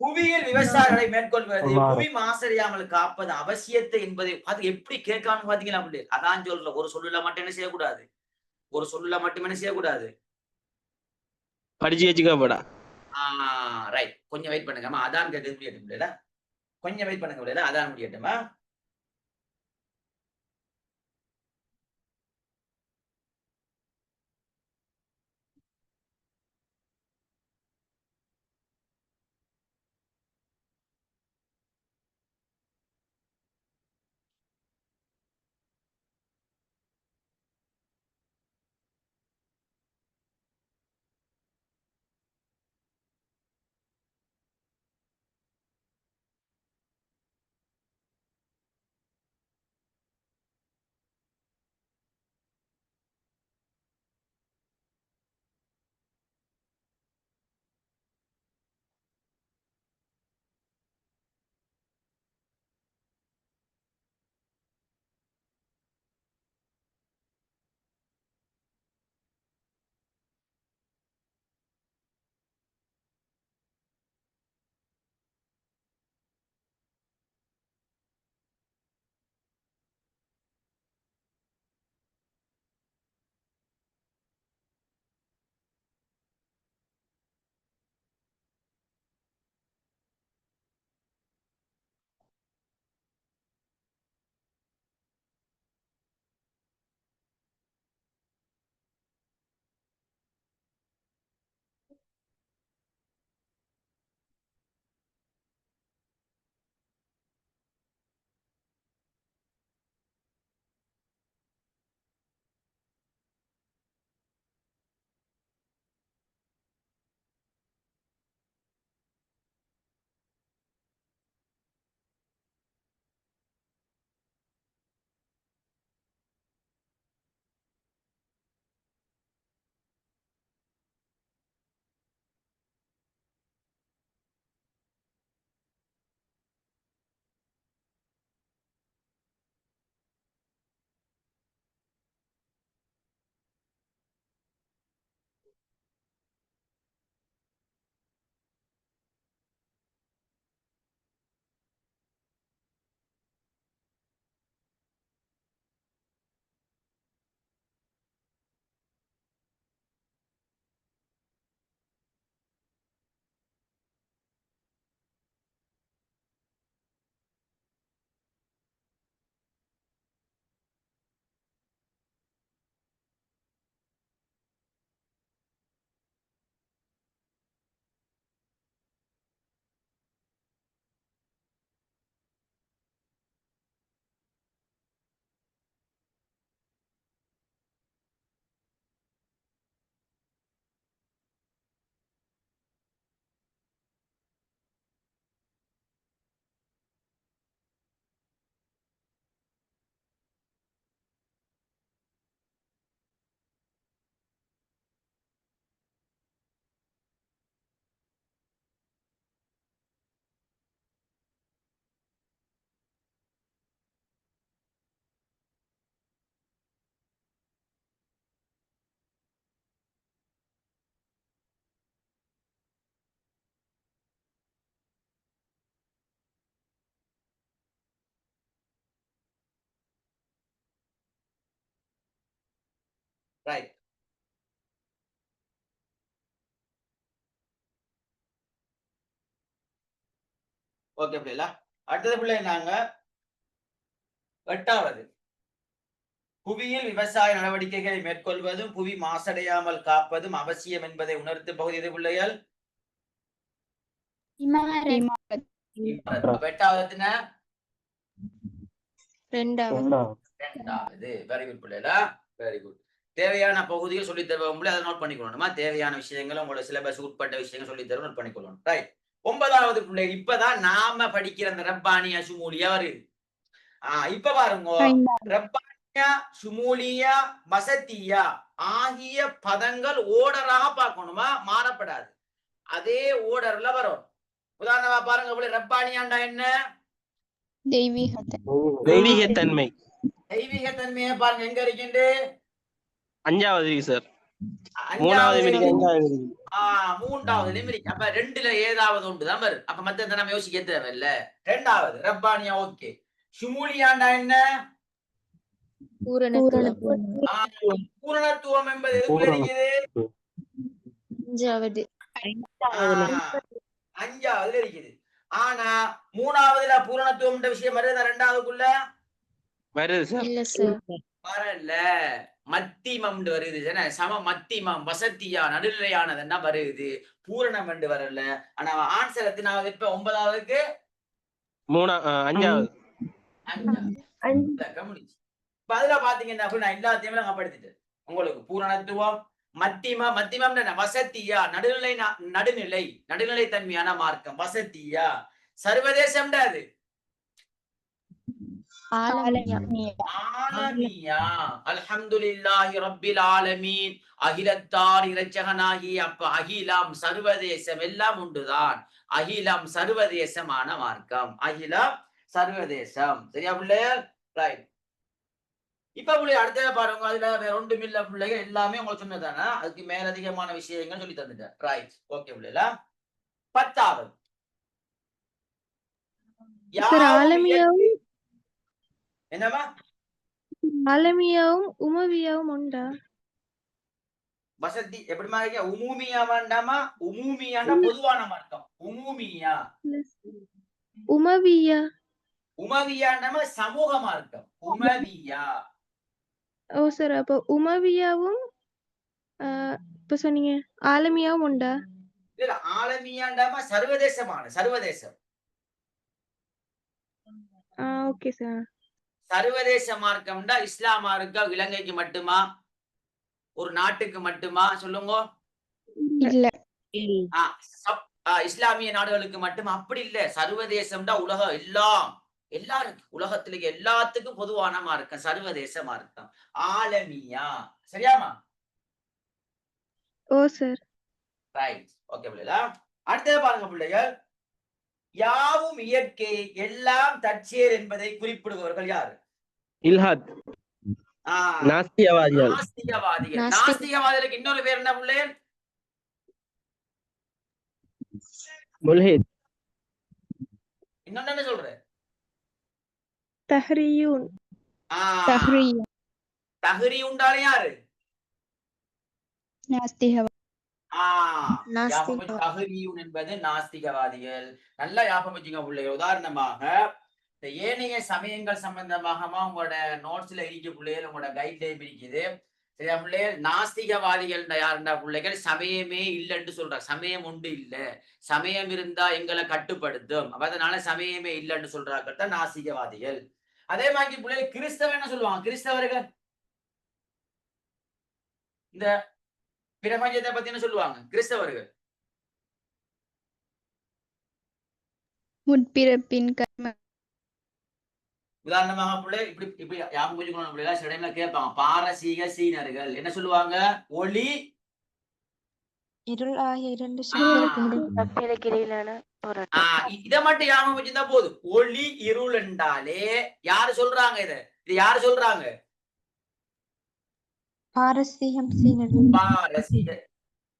புவியில் விவசாயங்களை மேற்கொள்வது, புவி மாசடையாமல் காப்பது அவசியத்தை என்பதை அது எப்படி கேட்கலாம்னு பாத்தீங்களா? அதான் சொல்ற. ஒரு சொல்லுல மட்டும் என்ன செய்யக்கூடாது? ஒரு சொல்லுல மட்டும் என்ன செய்யக்கூடாது? படிச்சு வச்சுக்கப்படா. ரைட். கொஞ்சம் வெயிட் பண்ணுங்கம்மா. அதான் கேட்டு முடியட்டும்ல. கொஞ்சம் வெயிட் பண்ணுங்க முடியல. அதான் முடியட்டுமா. ரைட். ஓகே பிள்ளைகளா, அடுத்தது பிள்ளை நாங்க 8வது புவியில் விவசாய நடவடிக்கைகளை மேற்கொள்வதும் புவி மாசடையாமல் காப்பதும் அவசியம் என்பதை உணர்த்தும் பகுதி எது பிள்ளைகள்? இமாரத். 8வது இரண்டாவது. வெரி குட் பிள்ளைகளா, வெரி குட். தேவையான பகுதிகள் சொல்லி தருவோம், அதை நோட் பண்ணிக்கொள்ளணுமா? தேவையான விஷயங்கள் உங்களோட சிலபஸ் உட்பட்ட விஷயங்கள் சொல்லி தருவோம், நோட் பண்ணிக்கொள்ளணும். ரைட். 9வது பிள்ளை இப்பதான் நாம படிக்கிற அந்த ரப்பானியா சுமூலியா வருது. இப்ப பாருங்க, ரப்பானியா சுமூலியா வசத்தியா ஆகிய பதங்கள் ஓடராக பார்க்கணுமா? மாறப்படாது, அதே ஓடர்ல வரும். உதாரணமா பாருங்க, ரப்பானியாண்டா என்ன? தெய்வீகத்தன்மை. தெய்வீகத்தன்மையை பாருங்க எங்க இருக்கின்ற 5வது சார். 3வது 3வது. 3வது இருக்கு. அப்ப 2ல ஏதாவது ஒன்றுதான் வரும். அப்ப மத்த நம்ம யோசிக்க தேவையில்ல. 2வது ரப்பானியா. ஓகே. சுமூலியாண்டா என்ன? பூரணத்துவம் என்பது எதுக்குள்ள இருக்குது? 5வது. 5வது இருக்குது. ஆனா 3வதுல பூரணத்துவம் விஷயம் வருது 2வதுக்குள்ள வருது சார். இல்ல சார், வரல. மத்திமம் வருது, சம மத்திமம் வசத்தியா நடுநிலையானதுன்னா வருது, பூரணம் என்று வரல. ஆனா ஆன்சர் எத்தனாவது? இப்ப 9வதுக்கு 5வது. இப்ப அதுல பாத்தீங்கன்னா நான் எல்லாத்தையுமே நான் படுத்திட்டேன் உங்களுக்கு. பூரணத்துவம், மத்திமம், மத்திமம் வசத்தியா நடுநிலை நடுநிலை தன்மையான மார்க்கம் வசத்தியா. சர்வதேசம் அது ஆலமியா. அல்ஹம்துலில்லாஹி ரப்பில் ஆலமீன். அகிலத்தார் இரட்சகனாகி. அப்ப அகிலம் சர்வதேசம் எல்லாம் உண்டுதான். அகிலம் சர்வதேசமான மார்க்கம், அகிலம் சர்வதேசம். சரியா பிள்ளைகள்? ரைட். இப்ப பிள்ளை அடுத்த பாருங்க, அதுல வேற ஒன்றும் இல்ல பிள்ளைகள், எல்லாமே உங்களுக்கு சொன்னதானே, அதுக்கு மேலதிகமான விஷயங்கள் சொல்லி தந்துட்டேன். ரைட். ஓகே பிள்ளைகளா, 10வது என்னமா? ஆலமியாவும் உமவியாவும் உண்டா? வசதி எப்படிமா இருக்க? உமூமியா வேண்டாமா? உமூமியாண்டா பொதுவான மார்க்கம். உமூமியா. உமவியா. உமவியாண்டா சமூக மார்க்கம். உமவியா. ஓ சார், அப்ப உமவியாவும் இப்ப சொன்னீங்க ஆலமியாவும் உண்டா? இல்ல, ஆலமியாண்டாமா சர்வதேசமான சர்வதேசம். Okay sir. சர்வதேச மார்க்கம்டா இஸ்லாம் மார்க்கம் இலங்கைக்கு மட்டுமா, ஒரு நாட்டுக்கு மட்டுமா? சொல்லுங்க. இல்ல. இஸ்லாமிய நாடுகளுக்கு மட்டும் அப்படி இல்ல. சர்வதேசம்டா உலகம் எல்லாம், எல்லாருக்கும், உலகத்துல எல்லாத்துக்கும் பொதுவான மார்க்கம் சர்வதேச மார்க்கம், ஆலமியா. சரியாமா? ஓ சார். ரைட். ஓகே பிள்ளைகளா, அடுத்தது பாருங்க பிள்ளைகள், யாவும் இயற்கை எல்லாம் தற்செயல் என்பதை குறிப்பிடுபவர்கள் யாரு? இல்ஹாத். நாஸ்திகவாதிகள். நாஸ்திகவாதிகள். நாஸ்திகவாதிகளுக்கு இன்னொரு பேர் என்ன பிள்ளைகள்? முல்ஹித். இன்னொன்னு என்ன சொல்ற? தஹ்ரியூன். தஹ்ரியூன்டால யாரு? நாஸ்திகவாதி. தஹ்ரியூன் என்பது நாஸ்திகவாதிகள். நல்லா ஞாபகம் வச்சுங்க பிள்ளைகள். உதாரணமாக இந்த ஏனைய சமயங்கள் சம்பந்தமாக உங்களோட நோட்ஸ்ல இருக்க பிள்ளைகள், உங்களோட கைட்லைன் இருக்குது. சரியா பிள்ளைகள்? நாஸ்திகவாதிகள் யாருண்டா பிள்ளைகள்? சமயமே இல்லைன்னு சொல்றாங்க. சமயம் உண்டு இல்ல, சமயம் இருந்தா எங்களை கட்டுப்படுத்தும், அதனால சமயமே இல்லைன்னு சொல்றாங்க தான் நாஸ்திகவாதிகள். அதே மாதிரி பிள்ளைகள் கிறிஸ்தவ என்ன சொல்லுவாங்க? கிறிஸ்தவர்கள் இந்த பிரபஞ்சத்தை பத்தி என்ன சொல்லுவாங்க கிறிஸ்தவர்கள்? முற்பிறப்பின் கர்ம. உதாரணமாக பிள்ளை இப்படி இப்படி ஞாபகம் வச்சுக்கணும் பிள்ளைகளா. சில டைம்ல கேட்பாங்க, பாரசீக சீனர்கள் என்ன சொல்லுவாங்க? ஒளி இருள் ஆகிய 2 இத மட்டும் ஞாபகம் வச்சிருந்தா போதும். ஒளி இருள் என்றாலே யாரு சொல்றாங்க? இது யாரு சொல்றாங்க? பாரசீகம் சீனர்கள். பாரசீக.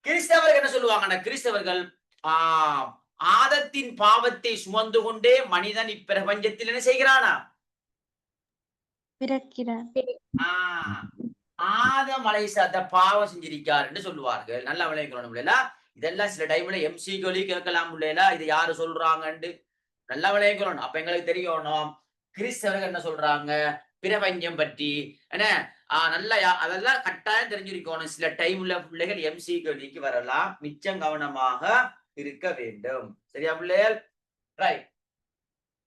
கிறிஸ்தவர்கள் என்ன சொல்லுவாங்கன்னா, கிறிஸ்தவர்கள் ஆதத்தின் பாவத்தை சுமந்து கொண்டே மனிதன் இப்பிரபஞ்சத்தில் என்ன செய்கிறானா? பிறக்கிறான். ஆதம் அலைஹிஸ்ஸலாத்தை பாவம் செஞ்சிருக்காருன்னு சொல்லுவார்கள். நல்லா விளைவிக்கணும் இல்லையா? இதெல்லாம் சில டைம்ல எம்சிக்களி கேட்கலாம் இல்லையா? இது யாரு சொல்றாங்கன்னு நல்லா விளைவிக்கணும். அப்ப எங்களுக்கு தெரியணும் கிறிஸ்தவர்கள் என்ன சொல்றாங்க பிரபஞ்சம் பற்றி என்ன நல்லா அதெல்லாம் கட்டாயம் தெரிஞ்சிருக்கணும். சில டைம்ல பிள்ளைகள் எம்சிக்களுக்கு வரலாம், மிச்சம் கவனமாக இருக்க வேண்டும். சரியா பிள்ளைகள்? ரைட்.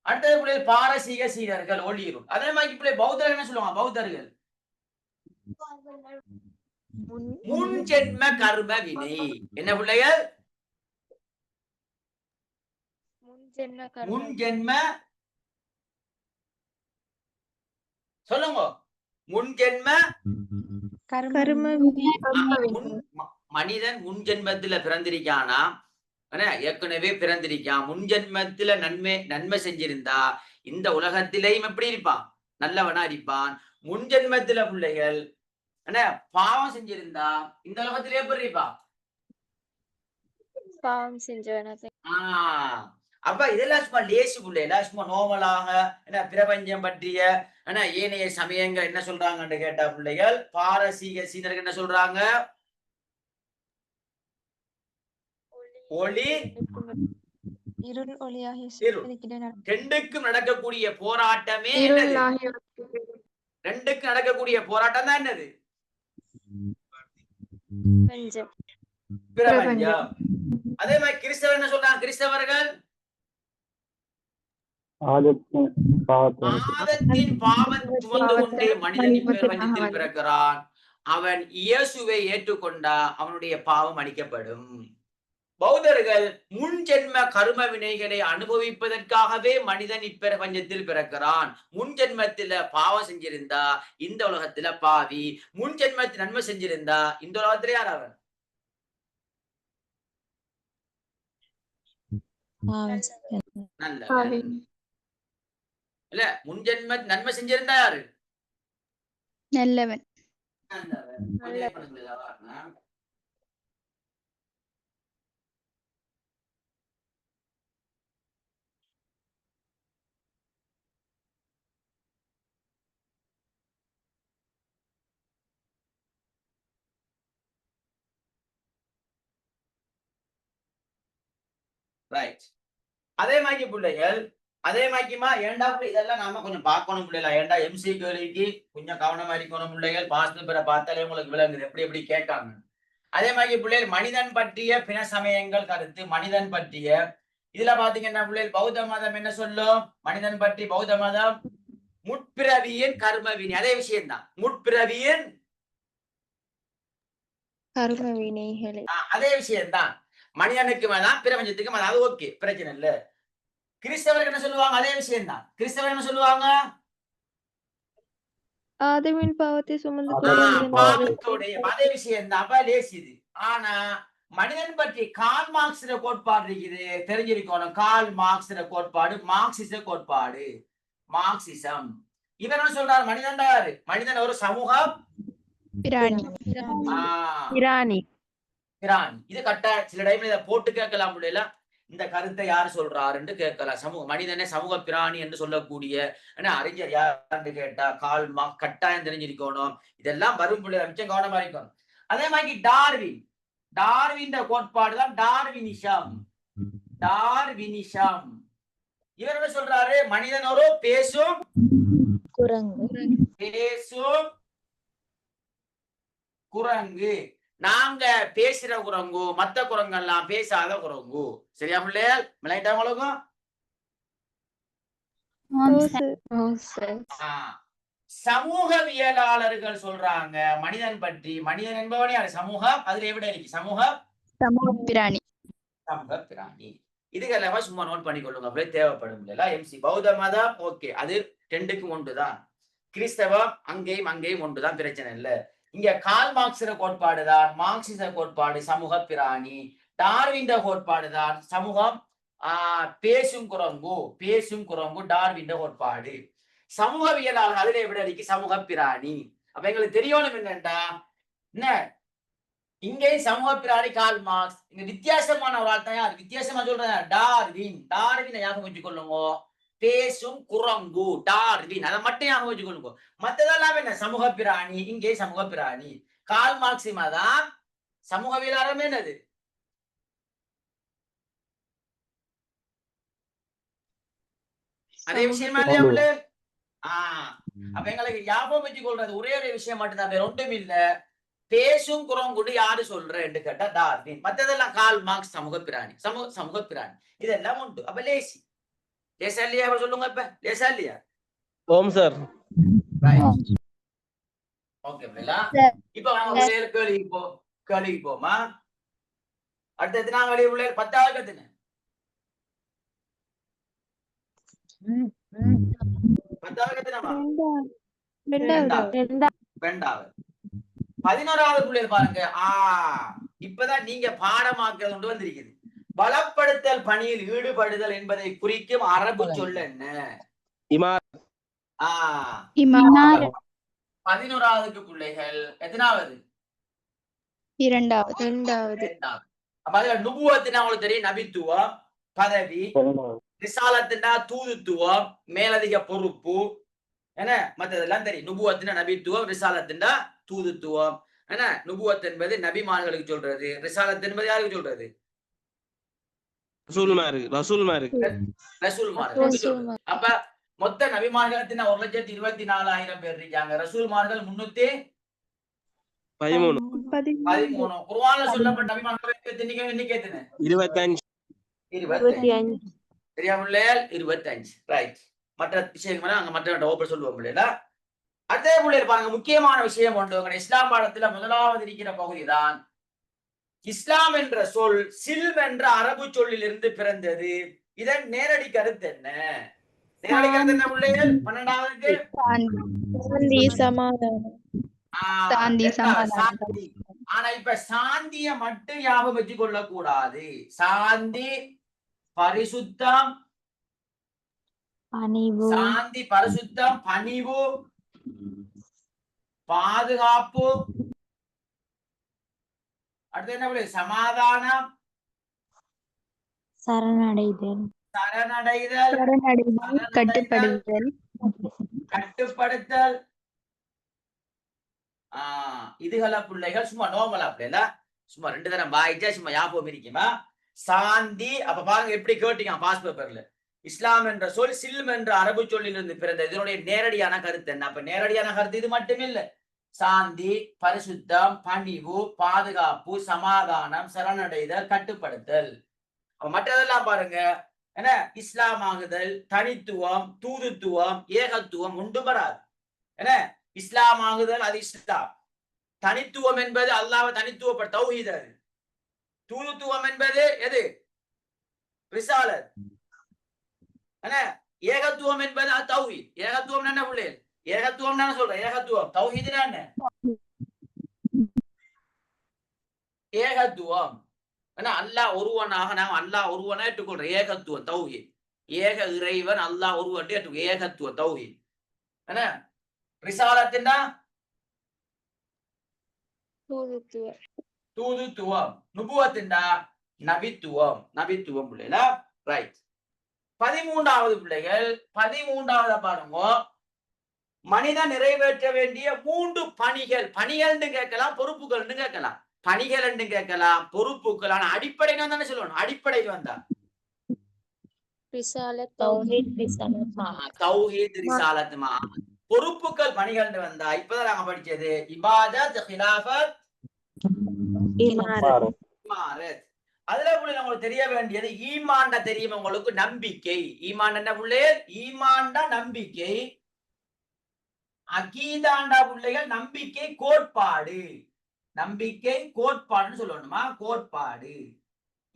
அடுத்தது பிள்ளைகள் பாரசீக சீனர்கள் ஒளிரும். அதே மாதிரி பிள்ளை பௌத்தர்கள் என்ன சொல்லுவாங்க? பௌத்தர்கள் முன் ஜென்ம கர்ம வினை. என்ன பிள்ளைகள்? முன் ஜென்ம சொல்லுங்க. முன் ஜென்ம கர்ம மனிதன் முன் ஜென்மத்துல பிறந்திருக்கானா, ஏற்கனவே பிறந்திருக்கான். முன் ஜென்மத்துல நன்மை செஞ்சிருந்தா இந்த உலகத்திலேயும் எப்படி இருப்பான்? நல்லவனா இருப்பான். முன் ஜென்மத்துல பிள்ளைகள் பாவம் செஞ்சிருந்தா இந்த உலகத்திலே எப்படி இருப்பான்? பாவம் செஞ்சவனா. அப்ப இதெல்லாம் சும்மா லேசி பிள்ளைல சும்மா நோமலாக பிரபஞ்சம் பற்றிய ஏனைய சமயங்கள் என்ன சொல்றாங்கன்னு கேட்டா பிள்ளைகள் பாரசீக சீனர்கள் என்ன சொல்றாங்க? ஒளி இருள் ஒளியாகி ரெண்டுக்கும் நடக்கக்கூடிய போராட்டமே ரெண்டுக்கும் நடக்கக்கூடிய போராட்டம் தான் என்னது? பிரபஞ்சம். அதே மாதிரி கிறிஸ்தவர் என்ன சொல்றாங்க? கிறிஸ்தவர்கள் ஆதத்தின் பாவம் சுமந்து கொண்டே மனிதன் பிரபஞ்சத்தில் பிறக்கிறான். அவன் இயேசுவை ஏற்றுக்கொண்டா அவனுடைய பாவம் அளிக்கப்படும். பௌத்தர்கள் முன் ஜென்ம கர்ம வினைகளை அனுபவிப்பதற்காகவே மனிதன் இப்பிரபஞ்சத்தில் பிறக்கிறான். முன் ஜென்மத்துல பாவம் செஞ்சிருந்தா இந்த உலகத்துல பாவி, முன் ஜென்மத்தில் நன்மை செஞ்சிருந்தா இந்த உலகத்துல யார் அவன்? நல்லவன். இல்ல முன் ஜென்ம நன்மை செஞ்சிருந்தா யாரு? நல்லவன். ரைட். அதே மாதிரி பிள்ளைகள் அதே மாதிரிமா ஏண்டா இதெல்லாம் நாம கொஞ்சம் பார்க்கணும் பிள்ளைகளா. ஏண்டா எம்சிக்களுக்கு கொஞ்சம் கவனமா இருக்கணும் பிள்ளைகள். பாஸ்ட் பேரை பார்த்தாலே உங்களுக்கு விளங்குது எப்படி எப்படி கேட்காங்க. அதே மாதிரி பிள்ளைகள் மனிதன் பற்றிய பிற சமயங்கள் கருத்து மனிதன் பற்றிய இதுல பாத்தீங்கன்னா பிள்ளைகள் பௌத்த மதம் என்ன சொல்லும்? மனிதன் பற்றி பௌத்த மதம் முற்பிறவியின் கர்ம வினை. அதே விஷயம்தான் முற்பிறவியின் கர்ம வினைகளை. அதே விஷயம்தான். மனிதனுக்கு மேதான் பிரபஞ்சத்துக்கு மேல. அது ஓகே, பிரச்சனை இல்ல. கிறிஸ்தவர்கள் என்ன சொல்லுவாங்க? அதே விஷயம் தான். கிறிஸ்தவர் என்ன சொல்லுவாங்க? ஆதமின் பாவத்தை சுமந்து அதே விஷயம் தான். அப்ப லேசிது. ஆனா மனிதன் பற்றி கால் மார்க்ஸ் கோட்பாடு இருக்குது, தெரிஞ்சிருக்கணும். கால் மார்க்ஸ் கோட்பாடு மார்க்சிச கோட்பாடு, மார்க்சிசம். இவர் என்ன சொல்றாரு? மனிதன் யாரு? மனிதன் ஒரு சமூகம் பிராணி. இது கட்ட சில டைம்ல இதை போட்டு கேட்கலாம் முடியல. இந்த கருத்தை யார் சொல்றாருன்னு கேட்கலாம். மனிதனை சமூக பிராணி என்று சொல்லக்கூடிய அறிஞர் யாருன்னு கேட்டா கால் மார்க்ஸ் கட்டாயம் தெரிஞ்சிருக்கணும். இதெல்லாம் வரும் பிள்ளைகள் மிச்சம் கவனமா இருக்கணும். அதே மாதிரி டார்வின் கோட்பாடுதான் டார்வினிசம். இவர் என்ன சொல்றாரு? மனிதன் ஒரு பேசும் குரங்கு. நாங்க பேசுற குரங்கு, மத்த குரங்கெல்லாம் பேசாத குரங்கு. சரியா பிள்ளைகள்? மிளைட்டாங்களுக்கும் சமூகவியலாளர்கள் சொல்றாங்க மனிதன் பற்றி. மனிதன் என்பவனே யாரு? சமூகம். அதுல எப்படி இருக்கு? சமூக பிராணி. இதுக்கெல்லாம் சும்மா நோட் பண்ணிக்கொள்ளுங்க அப்படியே தேவைப்படும் இல்லையா? எம்சி பௌத்த மதம் ஓகே, அது ரெண்டுக்கும் ஒன்றுதான். கிறிஸ்தவம் அங்கேயும் ஒன்றுதான், பிரச்சனை இல்லை. இங்க கால் மார்க்ஸ் கோட்பாடுதான் மார்க்சிச கோட்பாடு சமூக பிராணி. டார்வின் கோட்பாடுதான் சமூகம் பேசும் குரங்கு டார்வின் கோட்பாடு. சமூகவியலாளர் அதுல எப்படி அடிக்கு? சமூக பிராணி. அப்ப எங்களுக்கு தெரியணும் என்னண்டா என்ன இங்கேயும் சமூக பிராணி கால் மார்க்ஸ். இங்க வித்தியாசமான ஒரு ஆள் தான் யார்? வித்தியாசமா சொல்றேன் டார்வின். டார்வினை ஞாபகம் வச்சுக் கொள்ளுங்க. பேசும் குரங்கு டார்வின். அதை மட்டும் ஞாபகம் வச்சுக்கொள்ளுங்க. மத்ததெல்லாம் என்ன? சமூக பிராணி. இங்கே சமூக பிராணி. கால் மார்க்சிமா தான் சமூகவியலாளர். என்னது? அதே விஷயமா இல்லையா உள்ள? அப்ப எங்களுக்கு ஞாபகம் வச்சுக் கொள்றது ஒரே ஒரு விஷயம் மட்டும்தான், வேற ஒன்றும் இல்ல. பேசும் குரங்குடி யாரு சொல்றேன்னு கேட்டா டார்வின். மத்ததெல்லாம் கால் மார்க்ஸ் சமூக பிராணி. சமூக பிராணி இதெல்லாம் உண்டு. அப்ப லேசி லேசா இல்லையா? சொல்லுங்க இப்ப லேசா இல்லையா? ஓம் சார். ஓகே இப்ப கேள்விக்கு போமா. அடுத்த எத்தனாம் வழி உள்ள? 10வது எத்தனை? 10வது எத்தனைமா? 2வது. 11வது பிள்ளைகள் பாருங்க. இப்பதான் நீங்க பாடமாக்கிறது கொண்டு வந்திருக்குது. பலப்படுத்தல் பணியில் ஈடுபடுதல் என்பதை குறிக்கும் அரபு சொல்ல என்ன? 11வது பிள்ளைகள் எத்தனாவது? 2வது. அப்ப அதுல நுபுவத்துனா உங்களுக்கு தெரியும், நபித்துவம், பதவி. ரிசாலத்துனா தூதுத்துவம், மேலதிக பொறுப்பு. என்ன மத்ததெல்லாம் தெரியும். நுபுவத்துனா நபித்துவம், ரிசாலத்துனா தூதுத்துவம். என்ன நுபுவத் என்பது நபிமார்களுக்கு சொல்றது, ரிசாலத் என்பது யாருக்கு சொல்றது? ரசூல்மார்கள். அப்ப மொத்த நபிமார்கள் 1,24,000 பேர் இருக்காங்க. ரசூல்மார்கள் 313. குர்ஆன்ல சொல்லப்பட்ட நபிமார்கள் எண்ணிக்கை எத்தனை? 25. சரியா பிள்ளைகள்? 25. ரைட். மற்ற விஷயங்கள் அங்க மற்ற ஓப்பர் சொல்லுவோம் பிள்ளைகளா. அதே பிள்ளைகள் பாருங்க, முக்கியமான விஷயம் ஒன்று. இஸ்லாம் பாடத்துல முதலாவது இருக்கிற பகுதிதான் இஸ்லாம் என்ற சொல் சில்ம் என்ற அரபு சொல்லிலிருந்து பிறந்தது. இதன் நேரடி கருத்து என்ன? நேரடி கருத்து என்ன பிள்ளைகள்? 12வது சாந்தி. ஆனா இப்ப சாந்திய மட்டும் ஞாபகம் வச்சு கொள்ள கூடாது. சாந்தி, பரிசுத்தம், சாந்தி, பரிசுத்தம், பணிவு, பாதுகாப்பு. அடுத்து என்ன பிள்ளை? சமாதானம், சரணடைதல், கட்டுப்படுத்தல். இதுகள பிள்ளைகள் சும்மா நோமலா பிள்ளைல சும்மா 2 தரம் வாய்ச்சா சும்மா ஞாபகம் இருக்குமா? சாந்தி. அப்ப பாருங்க எப்படி கேட்டீங்க பாஸ் பேப்பர்ல. இஸ்லாம் என்ற சொல் சில்ம் என்ற அரபு சொல்லிலிருந்து பிறந்த. இதனுடைய நேரடியான கருத்து என்ன? அப்ப நேரடியான கருத்து இது மட்டும் இல்ல. சாந்தி, பரிசுத்தம், பணிவு, பாதுகாப்பு, சமாதானம், சரணடைதல், கட்டுப்படுத்தல். மற்றதெல்லாம் பாருங்க. என்ன இஸ்லாம் ஆகுதல், தனித்துவம், தூதுத்துவம், ஏகத்துவம் உண்டு வராது. என்ன இஸ்லாம் ஆகுதல் அது இஸ்லாம். தனித்துவம் என்பது அல்லாஹ்வை தனித்துவப்பட்ட தௌஹீத். அது தூதுத்துவம் என்பது எது? ரிசாலத். என்ன ஏகத்துவம் என்பது அது தௌஹீத். ஏகத்துவம் என்ன பிள்ளைகள்? ஏகத்துவம் நான் சொல்றேன். ஏகத்துவம் தௌஹீத்னா என்ன? ஏகத்துவம் அல்லாஹ் ஒருவனாக நாம் அல்லாஹ் ஒருவனா ஏற்றுக்கொள்றோம். ஏகத்துவம் தௌஹீத். ஏக இறைவன் அல்லாஹ் ஒருவன் ஏகத்துவம் தௌஹீத். என்ன ரிசாலத்தின்னா தூதுத்துவம். நுபுவத்தின்னா நபித்துவம். நபித்துவம் பிள்ளைகளா. ரைட். 13வது பிள்ளைகள். 13வது பாருங்க. மனிதன் நிறைவேற்ற வேண்டிய 3 பணிகள். பணிகள்னு கேட்கலாம், பொறுப்புகள்னு கேட்கலாம். பணிகள் என்று கேட்கலாம், பொறுப்புகள். ஆனா அடிப்படையில தானே சொல்லணும். அடிப்படையில் வந்தா தௌஹீத், ரிசாலத். பொறுப்புகள் பணிகள் வந்தா இப்பதான் நாங்க படிச்சது இபாதத், ஹிலாஃபத், இமாரத். அதுல புள்ளி உங்களுக்கு தெரிய வேண்டியது ஈமான்டா தெரியும் உங்களுக்கு. நம்பிக்கை. ஈமான் என்ன புள்ளே? ஈமான்டா நம்பிக்கை. அகீதாண்டா பிள்ளைகள் நம்பிக்கை கோட்பாடு. நம்பிக்கை கோட்பாடுன்னு சொல்லணுமா? கோட்பாடு.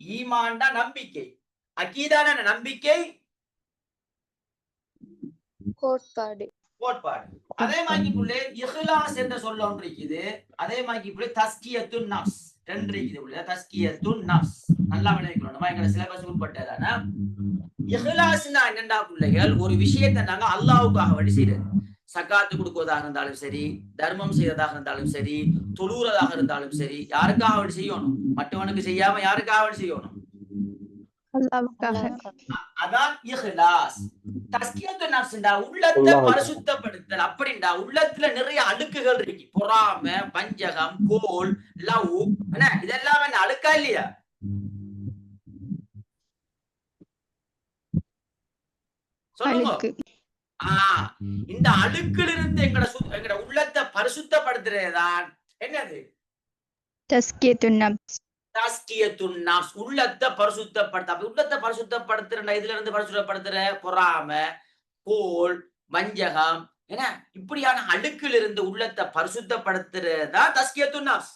ஈமான்டா நம்பிக்கை. அகீதான நம்பிக்கை, கோட்பாடு. அதே மாதிரி பிள்ளை இஹ்லாஸ் என்ற சொல்ல ஒன்று இருக்குது. அதே மாதிரி பிள்ளை தஸ்கியத்துன் நஃப்ஸ் 2 இருக்குது பிள்ளை. தஸ்கியத்துன் நஃப்ஸ் நல்லா விளைவிக்கணும். எங்க சிலபஸ் உட்பட்டதான இஹ்லாஸ்னா என்னண்டா பிள்ளைகள்? ஒரு விஷயத்தை நாங்க அல்லாஹ்வுக்காக வேண்டி செய்யறது. சக்காத்து கொடுக்குவதாக இருந்தாலும் சரி, தர்மம் செய்யறதாக இருந்தாலும் சரி, தொழுறதாக இருந்தாலும் சரி, யாருக்காக வேண்டி செய்யணும்? மற்றவனுக்கு செய்யாம யாருக்காக வேண்டி செய்யணும்? அல்லாவுக்காக அதான் இஹ்லாஸ். தஸ்கியத்து நஃப்ஸ்டா உள்ளத்தை பரிசுத்தப்படுத்தல். அப்படின்டா உள்ளத்துல நிறைய அழுக்குகள் இருக்கு. பொறாமை, வஞ்சகம், கோல், லவ், என்ன இதெல்லாம் என்ன அழுக்கா இல்லையா? சொல்லுங்க. அழுக்கு இந்த அழுக்கிலிருந்து எங்கட உள்ளத்தை பரிசுத்தப்படுத்துறதுதான் என்னது? தஸ்கியத்துன் நப்ஸ். தஸ்கியத்துன் நஃப்ஸ், உள்ளத்தை பரிசுத்தப்படுத்த. அப்ப உள்ளத்தை பரிசுத்தப்படுத்துற இதுல இருந்து பரிசுத்தப்படுத்துற பொறாமை, கோல், வஞ்சகம், என்ன இப்படியான அழுக்கில் இருந்து உள்ளத்தை பரிசுத்தப்படுத்துறதா தஸ்கியத்துன் நஃப்ஸ்.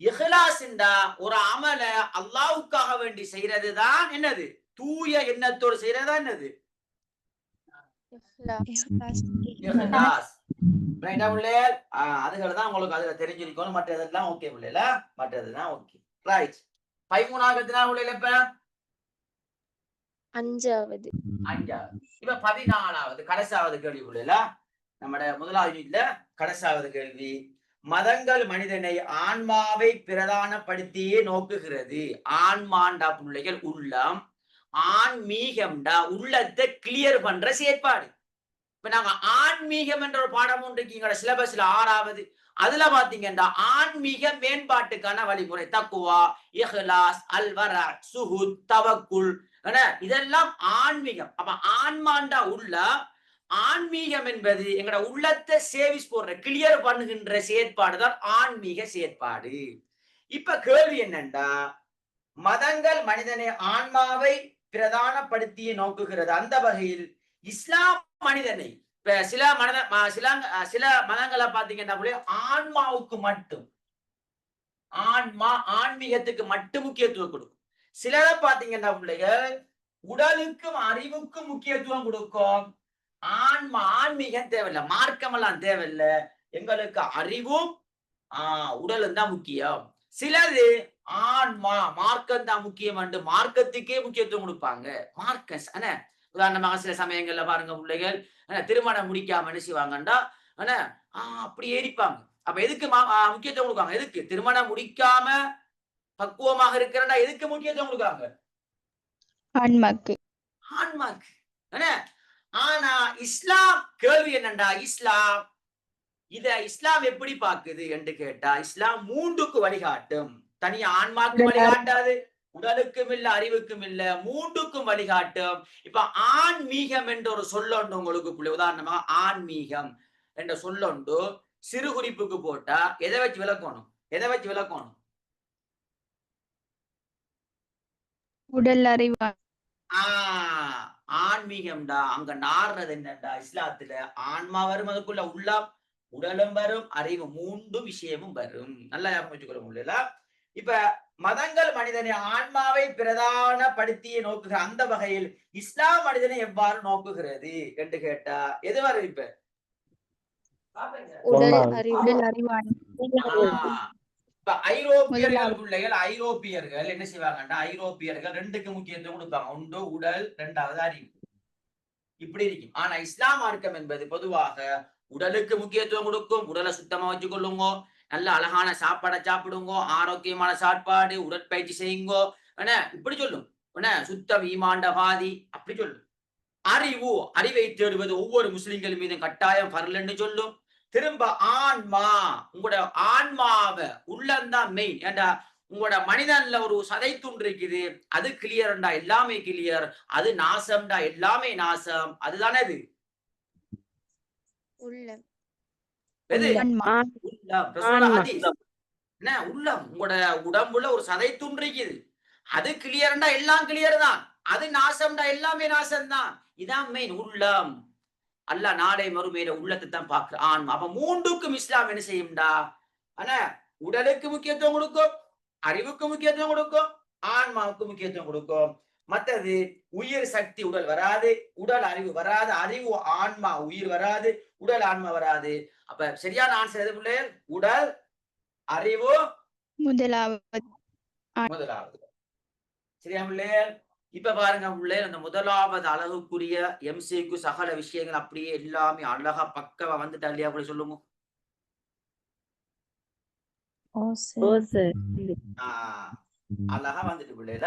இஹ்லாஸ்ண்டா ஒரு அமல அல்லாஹ்வுக்காக வேண்டி செய்யறதுதான் என்னது? தூய எண்ணத்தோடு செய்யறதா என்னது? இஹ்லாஸ். ரைட்டா உள்ளே? அதுதான் உங்களுக்கு அதுல தெரிஞ்சிருக்கணும். மற்றதெல்லாம் ஓகே உள்ளேல? மற்றதுதான் ஓகே. ரைட். 13வது உள்ளே இப்ப 5வது. இப்ப 14வது கடைசாவது கேள்வி உள்ளேல? நம்மட முதலாவது யூனிட்ல கடைசாவது கேள்வி. மதங்கள் மனிதனை ஆன்மாவை பிரதானப்படுத்தியே நோக்குகிறது. ஆன்மாண்டா பிள்ளைகள் உள்ளம், ஆன்மீகம்டா உள்ளத்தை கிளியர் பண்ற செயற்பாடு. இப்ப நாங்க ஆன்மீகம் என்ற ஒரு பாடம் ஒன்று எங்களோட சிலபஸ்ல 6வது. அதுல பாத்தீங்கன்னா ஆன்மீக மேம்பாட்டுக்கான வழிமுறை தக்குவா, இஹ்லாஸ், அல்வரா, சுஹுத், தவக்குல், இதெல்லாம் ஆன்மீகம். அப்ப ஆன்மாண்டா உள்ள ஆன்மீகம் என்பது எங்கட உள்ளத்தை சேவிஸ் போடுற கிளியர் பண்ணுகின்ற செயற்பாடு தான் ஆன்மீக செயற்பாடு. இப்ப கேள்வி என்னண்டா, மதங்கள் மனிதனை ஆன்மாவை பிரதானப்படுத்திய நோக்குகிறது. அந்த வகையில் இஸ்லாம் மனிதனை சில மதங்களை பாத்தீங்கன்னா ஆன்மாவுக்கு மட்டும் ஆன்மீகத்துக்கு மட்டும் முக்கியத்துவம் கொடுக்கும். சிலரை பாத்தீங்கன்னா பிள்ளைகள் உடலுக்கும் அறிவுக்கும் முக்கியத்துவம் கொடுக்கும். ஆன்மீகம் தேவையில்லை, மார்க்கம் எல்லாம் தேவையில்லை, எங்களுக்கு அறிவும் உடலும் தான் முக்கியம். சிலது ஆன்மா மார்க்கம் தான் முக்கியம் என்று மார்க்கத்துக்கே முக்கியத்துவம் கொடுப்பாங்க. மார்க்கம் உதாரணமாக சில சமயங்கள்ல பாருங்க பிள்ளைகள் திருமணம் முடிக்காம என்ன செய்வாங்கண்டா அப்படி ஏறிப்பாங்க. அப்ப எதுக்கு முக்கியத்துவம் கொடுக்காங்க? எதுக்கு திருமணம் முடிக்காம பக்குவமாக இருக்கிறா எதுக்கு முக்கியத்துவம் கொடுக்காங்க? ஆன்மாக்கு. ஆனா இஸ்லாம் கேள்வி என்னண்டா, இஸ்லாம் எப்படி பாக்குது என்று கேட்டா, இஸ்லாம் 3க்கு வழிகாட்டும். தனியா ஆன்மாக்கு வழிகாட்டாது, உடலுக்கும் இல்ல, அறிவுக்கும் இல்ல, 3க்கும் வழிகாட்டும். இப்ப ஆன்மீகம் என்ற ஒரு சொல்லொண்டு உங்களுக்கு உதாரணமா ஆன்மீகம் என்ற சொல்லொண்டு சிறு குறிப்புக்கு போட்டா எதை வச்சு விளக்கணும்? உடல் அறிவு. ஆன்மீகம்டா அங்க நாடுறது என்னடா, இஸ்லாத்துல ஆன்மா வரும், அதுக்குள்ள உள்ளம், உடலும் வரும், அறிவு, 3 விஷயமும் வரும். நல்லா ஞாபகம் முடியல? இப்ப மதங்கள் மனிதனை ஆன்மாவை பிரதானப்படுத்திய நோக்குகிற அந்த வகையில் இஸ்லாம் மனிதனை எவ்வாறு நோக்குகிறது என்று கேட்டா எது வரும்? இப்ப ஐரோப்பியர்கள் என்ன செய்வாங்கன்னா, ஐரோப்பியர்கள் 2க்கு முக்கியத்துவம் கொடுப்பாங்க. ஒன்று உடல், 2வது அறிவு. இப்படி இருக்கும். ஆனா இஸ்லாம் மார்க்கம் என்பது பொதுவாக உடலுக்கு முக்கியத்துவம் கொடுக்கும். உடலை சுத்தமா வச்சு கொள்ளுங்க, நல்ல அழகான சாப்பாடை சாப்பிடுங்க, ஆரோக்கியமான சாப்பாடு, உடற்பயிற்சி செய்யுங்கோ, இப்படி சொல்லும். சுத்தம் ஈமாண்ட பாதி அப்படி சொல்லும். அறிவை தேடுவது ஒவ்வொரு முஸ்லிம்கள் மீது கட்டாயம் ஃபர்லுன்னு சொல்லும். திரும்ப ஆன்மா, உங்களோட ஆன்மாவை உள்ளந்தான் மெயின். ஏண்டா உங்களோட மனிதன்ல ஒரு சதை துண்டு இருக்குது, அது கிளியர்டா எல்லாமே கிளியர், அது நாசம்டா எல்லாமே நாசம். அதுதானே அது உள்ளம். உங்களோட உடம்புல ஒரு சதை துண்டு இருக்குது, அது கிளியர்டா எல்லாம் கிளியர் தான், அது நாசம்டா எல்லாமே நாசம் தான். இதான் மெயின் உள்ளம். அல்லாஹ் நாளை மறுமையில உள்ளத்தை தான் பார்க்க ஆன்மா. அப்ப 3க்கும் இஸ்லாம் என்ன செய்யும்டா, உடலுக்கு முக்கியத்துவம் கொடுக்கும், அறிவுக்கு முக்கியத்துவம் கொடுக்கும், ஆன்மாவுக்கு முக்கியத்துவம் கொடுக்கும். மற்றது உயிர் சக்தி உடல் வராது, உடல் அறிவு வராது, அறிவு ஆன்மா உயிர் வராது, உடல் ஆன்மா வராது. அப்ப சரியான ஆன்சர் எது பிள்ளைகள்? உடல், அறிவு முதலாவது. சரியா பிள்ளைகள்? இப்ப பாருங்க பிள்ளைகள், அந்த முதலாவது அழகுக்குரிய எம்சிக்கு சகல விஷயங்கள் அப்படியே எல்லாமே அழகா பக்கவா வந்துட்டா இல்லையா? அப்படி சொல்லுங்க. அழகா வந்துட்டு பிள்ளைல.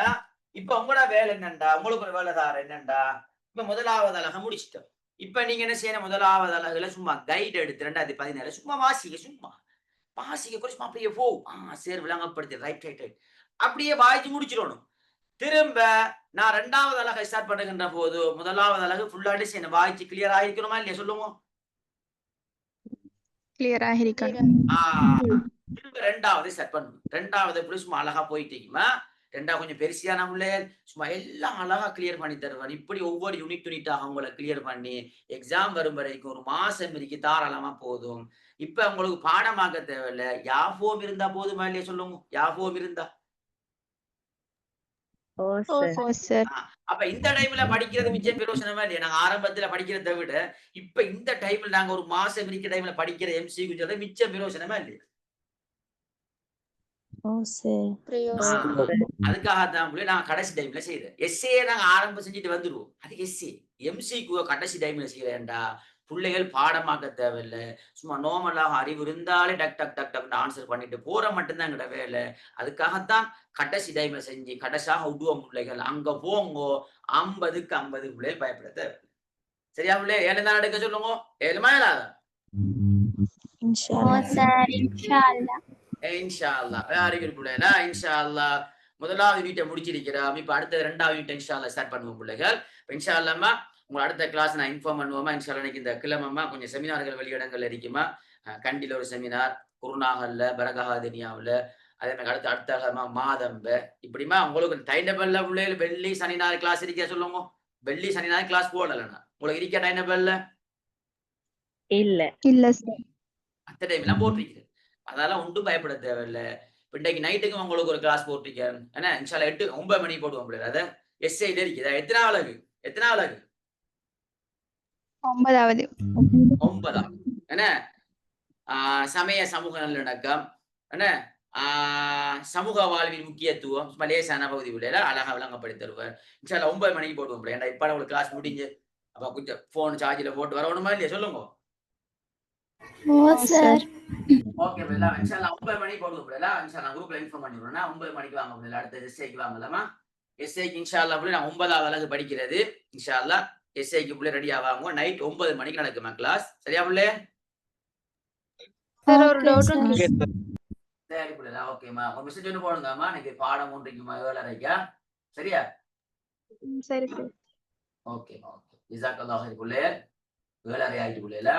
இப்ப உங்களோட வேலை என்னண்டா, உங்களுக்கு ஒரு வேலை தார என்னண்டா, இப்ப முதலாவது அழகை முடிச்சிட்டோம். இப்ப நீங்க என்ன செய்யணும், முதலாவது அழகுல சும்மா கைடு எடுத்து 2017 சும்மா வாசிக்க, சும்மா வாசிக்க கூட சும்மா அப்படியே போகும். சரி விளங்கப்படுத்து, ரைட் ரைட் ரைட் அப்படியே வாய்ச்சி முடிச்சிடணும். திரும்ப நான் 2வது அழகை ஸ்டார்ட் பண்ணுகின்ற போது முதலாவது அழகு ஃபுல்லாடி செய்யணும், வாய்ச்சி கிளியர் ஆகிக்கணுமா இல்லையா சொல்லுங்க. கிளியர் ஆகிருக்கணும். திரும்ப 2வது ஸ்டார்ட் பண்ணணும். 2வது எப்படி சும்மா அழகா போயிட்டீங்கமா, 2வது கொஞ்சம் பெருசியான உள்ளே சும்மா எல்லாம் அழகா கிளியர் பண்ணி தருவான். இப்படி ஒவ்வொரு யூனிட்டாக உங்களை கிளியர் பண்ணி எக்ஸாம் வரும் வரைக்கும் ஒரு மாசம் இருக்கு தாராளமா போதும். இப்ப உங்களுக்கு பாடமாக்க தேவையில்லை, யாஃபோம் இருந்தா போதுமா இல்லையா சொல்லுங்க. யாஃபோம் இருந்தா அப்ப இந்த டைம்ல படிக்கிறது மிச்சம் பிரயோசனமா இல்லையா. நாங்க ஆரம்பத்துல படிக்கிறதை விட இப்ப இந்த டைம்ல நாங்க ஒரு மாசம் இருக்க டைம்ல படிக்கிற எம்சிக்கு மிச்சம் பிரயோசனமா இல்லையா. அதுக்காகத்தான் நான் கடைசி டைம்ல செய்யறேன். எஸ்ஏ நாங்க ஆரம்பம் செஞ்சுட்டு வந்துடுவோம். அது எஸ்ஏ. எம்சிக்கு கடைசி டைம்ல செய்யறேன்டா. பிள்ளைகள் பாடமாக்க தேவையில்லை, சும்மா நார்மலாக அறிவு இருந்தாலே டக் டக் டக் டக் ஆன்சர் பண்ணிட்டு போற மட்டும்தான் எங்கட வேலை. அதுக்காகத்தான் கடைசி டைம்ல செஞ்சு கடைசியாக விடுவோம் பிள்ளைகள். அங்க போங்கோ 50க்கு 50 பிள்ளைகள் பயப்பட தேவையில்லை. சரியா பிள்ளை? 7 தான் எடுக்க சொல்லுங்க. 7மா 7ஆதா? இன்ஷா அல்லாஹ். வெரி குட் பிள்ளைகளா. இன்ஷா அல்லாஹ் முதலாவது யூனிட்டை முடிச்சிருக்கிறோம். இப்ப அடுத்த 2வது யூனிட் இன்ஷா அல்லாஹ் ஸ்டார்ட் பண்ணுவோம் பிள்ளைகள். இன்ஷா அல்லாஹ்மா உங்க அடுத்த கிளாஸ் நான் இன்ஃபார்ம் பண்ணுவோமா. இன்ஷா அல்லாஹ் இன்னைக்கு இந்த கிழமைமா கொஞ்சம் செமினார்கள் வெளியிடங்கள் இருக்குமா. கண்டில ஒரு செமினார், குருநாகல்ல, பரகஹாதினியாவில், அதே மாதிரி அடுத்த மாதம்ப இப்படிமா உங்களுக்கு டைம் டேபிள்ல பிள்ளைகள் வெள்ளி சனி ஞாயிறு கிளாஸ் இருக்க சொல்லுங்க. வெள்ளி சனி ஞாயிறு கிளாஸ் போடலண்ணா உங்களுக்கு இருக்க டைம் டேபிள்ல இல்ல சார். அத்த டைம் எல்லாம் போட்டிருக்கிறேன். அதெல்லாம் ஒன்றும் பயப்பட தேவையில்லை. இன்றைக்கு நைட்டுக்கு உங்களுக்கு ஒரு கிளாஸ் போட்டிருக்கேன். ஏன்னா இன்ஷால்லா 8 9 மணிக்கு போடுவோம் பிள்ளை. அதை எஸ்ஐல இருக்குதா. எத்தனை அழகு 9வது. என்ன சமய சமூக நல்லிணக்கம், என்ன சமூக வாழ்வின் முக்கியத்துவம் லேசான பகுதி பிள்ளைல அழகா விளங்கப்படுத்தி தருவார். இன்ஷால்லா 9 மணிக்கு போடுவோம் பிள்ளை. ஏன்னா இப்ப உங்களுக்கு கிளாஸ் முடிஞ்சு அப்ப கொஞ்சம் போன் சார்ஜில் போட்டு வரணுமா இல்லையா சொல்லுங்க. ஓகே பிள்ளை. இன்ஷால்லா 9 மணிக்கு போடுவோம் பிள்ளை. இன்ஷால்லா குரூப்ல இன்ஃபார்ம் பண்ணிடுறேன்னா 9 மணிக்கு வாங்க பிள்ளை. அடுத்த எஸ்ஐக்கு வாங்கலாமா. எஸ்ஐக்கு இன்ஷால்லா பிள்ளை நான் 9வது அழகு படிக்கிறது. இன்ஷால்லா எஸ்ஐக்கு பிள்ளை ரெடி ஆவாங்க. நைட் 9 மணிக்கு நடக்குமா கிளாஸ். சரியா பிள்ளை? சரி பிள்ளை. ஓகேமா. ஒரு மெசேஜ் ஒன்று போடுங்கம்மா. இன்னைக்கு பாடம் ஒன்றைக்குமா 7:30. சரியா? சரி சார். Okay okay. ஜஸாக்கல்லாஹு பிள்ளை. 7:30 ஆயிட்டு பிள்ளைல.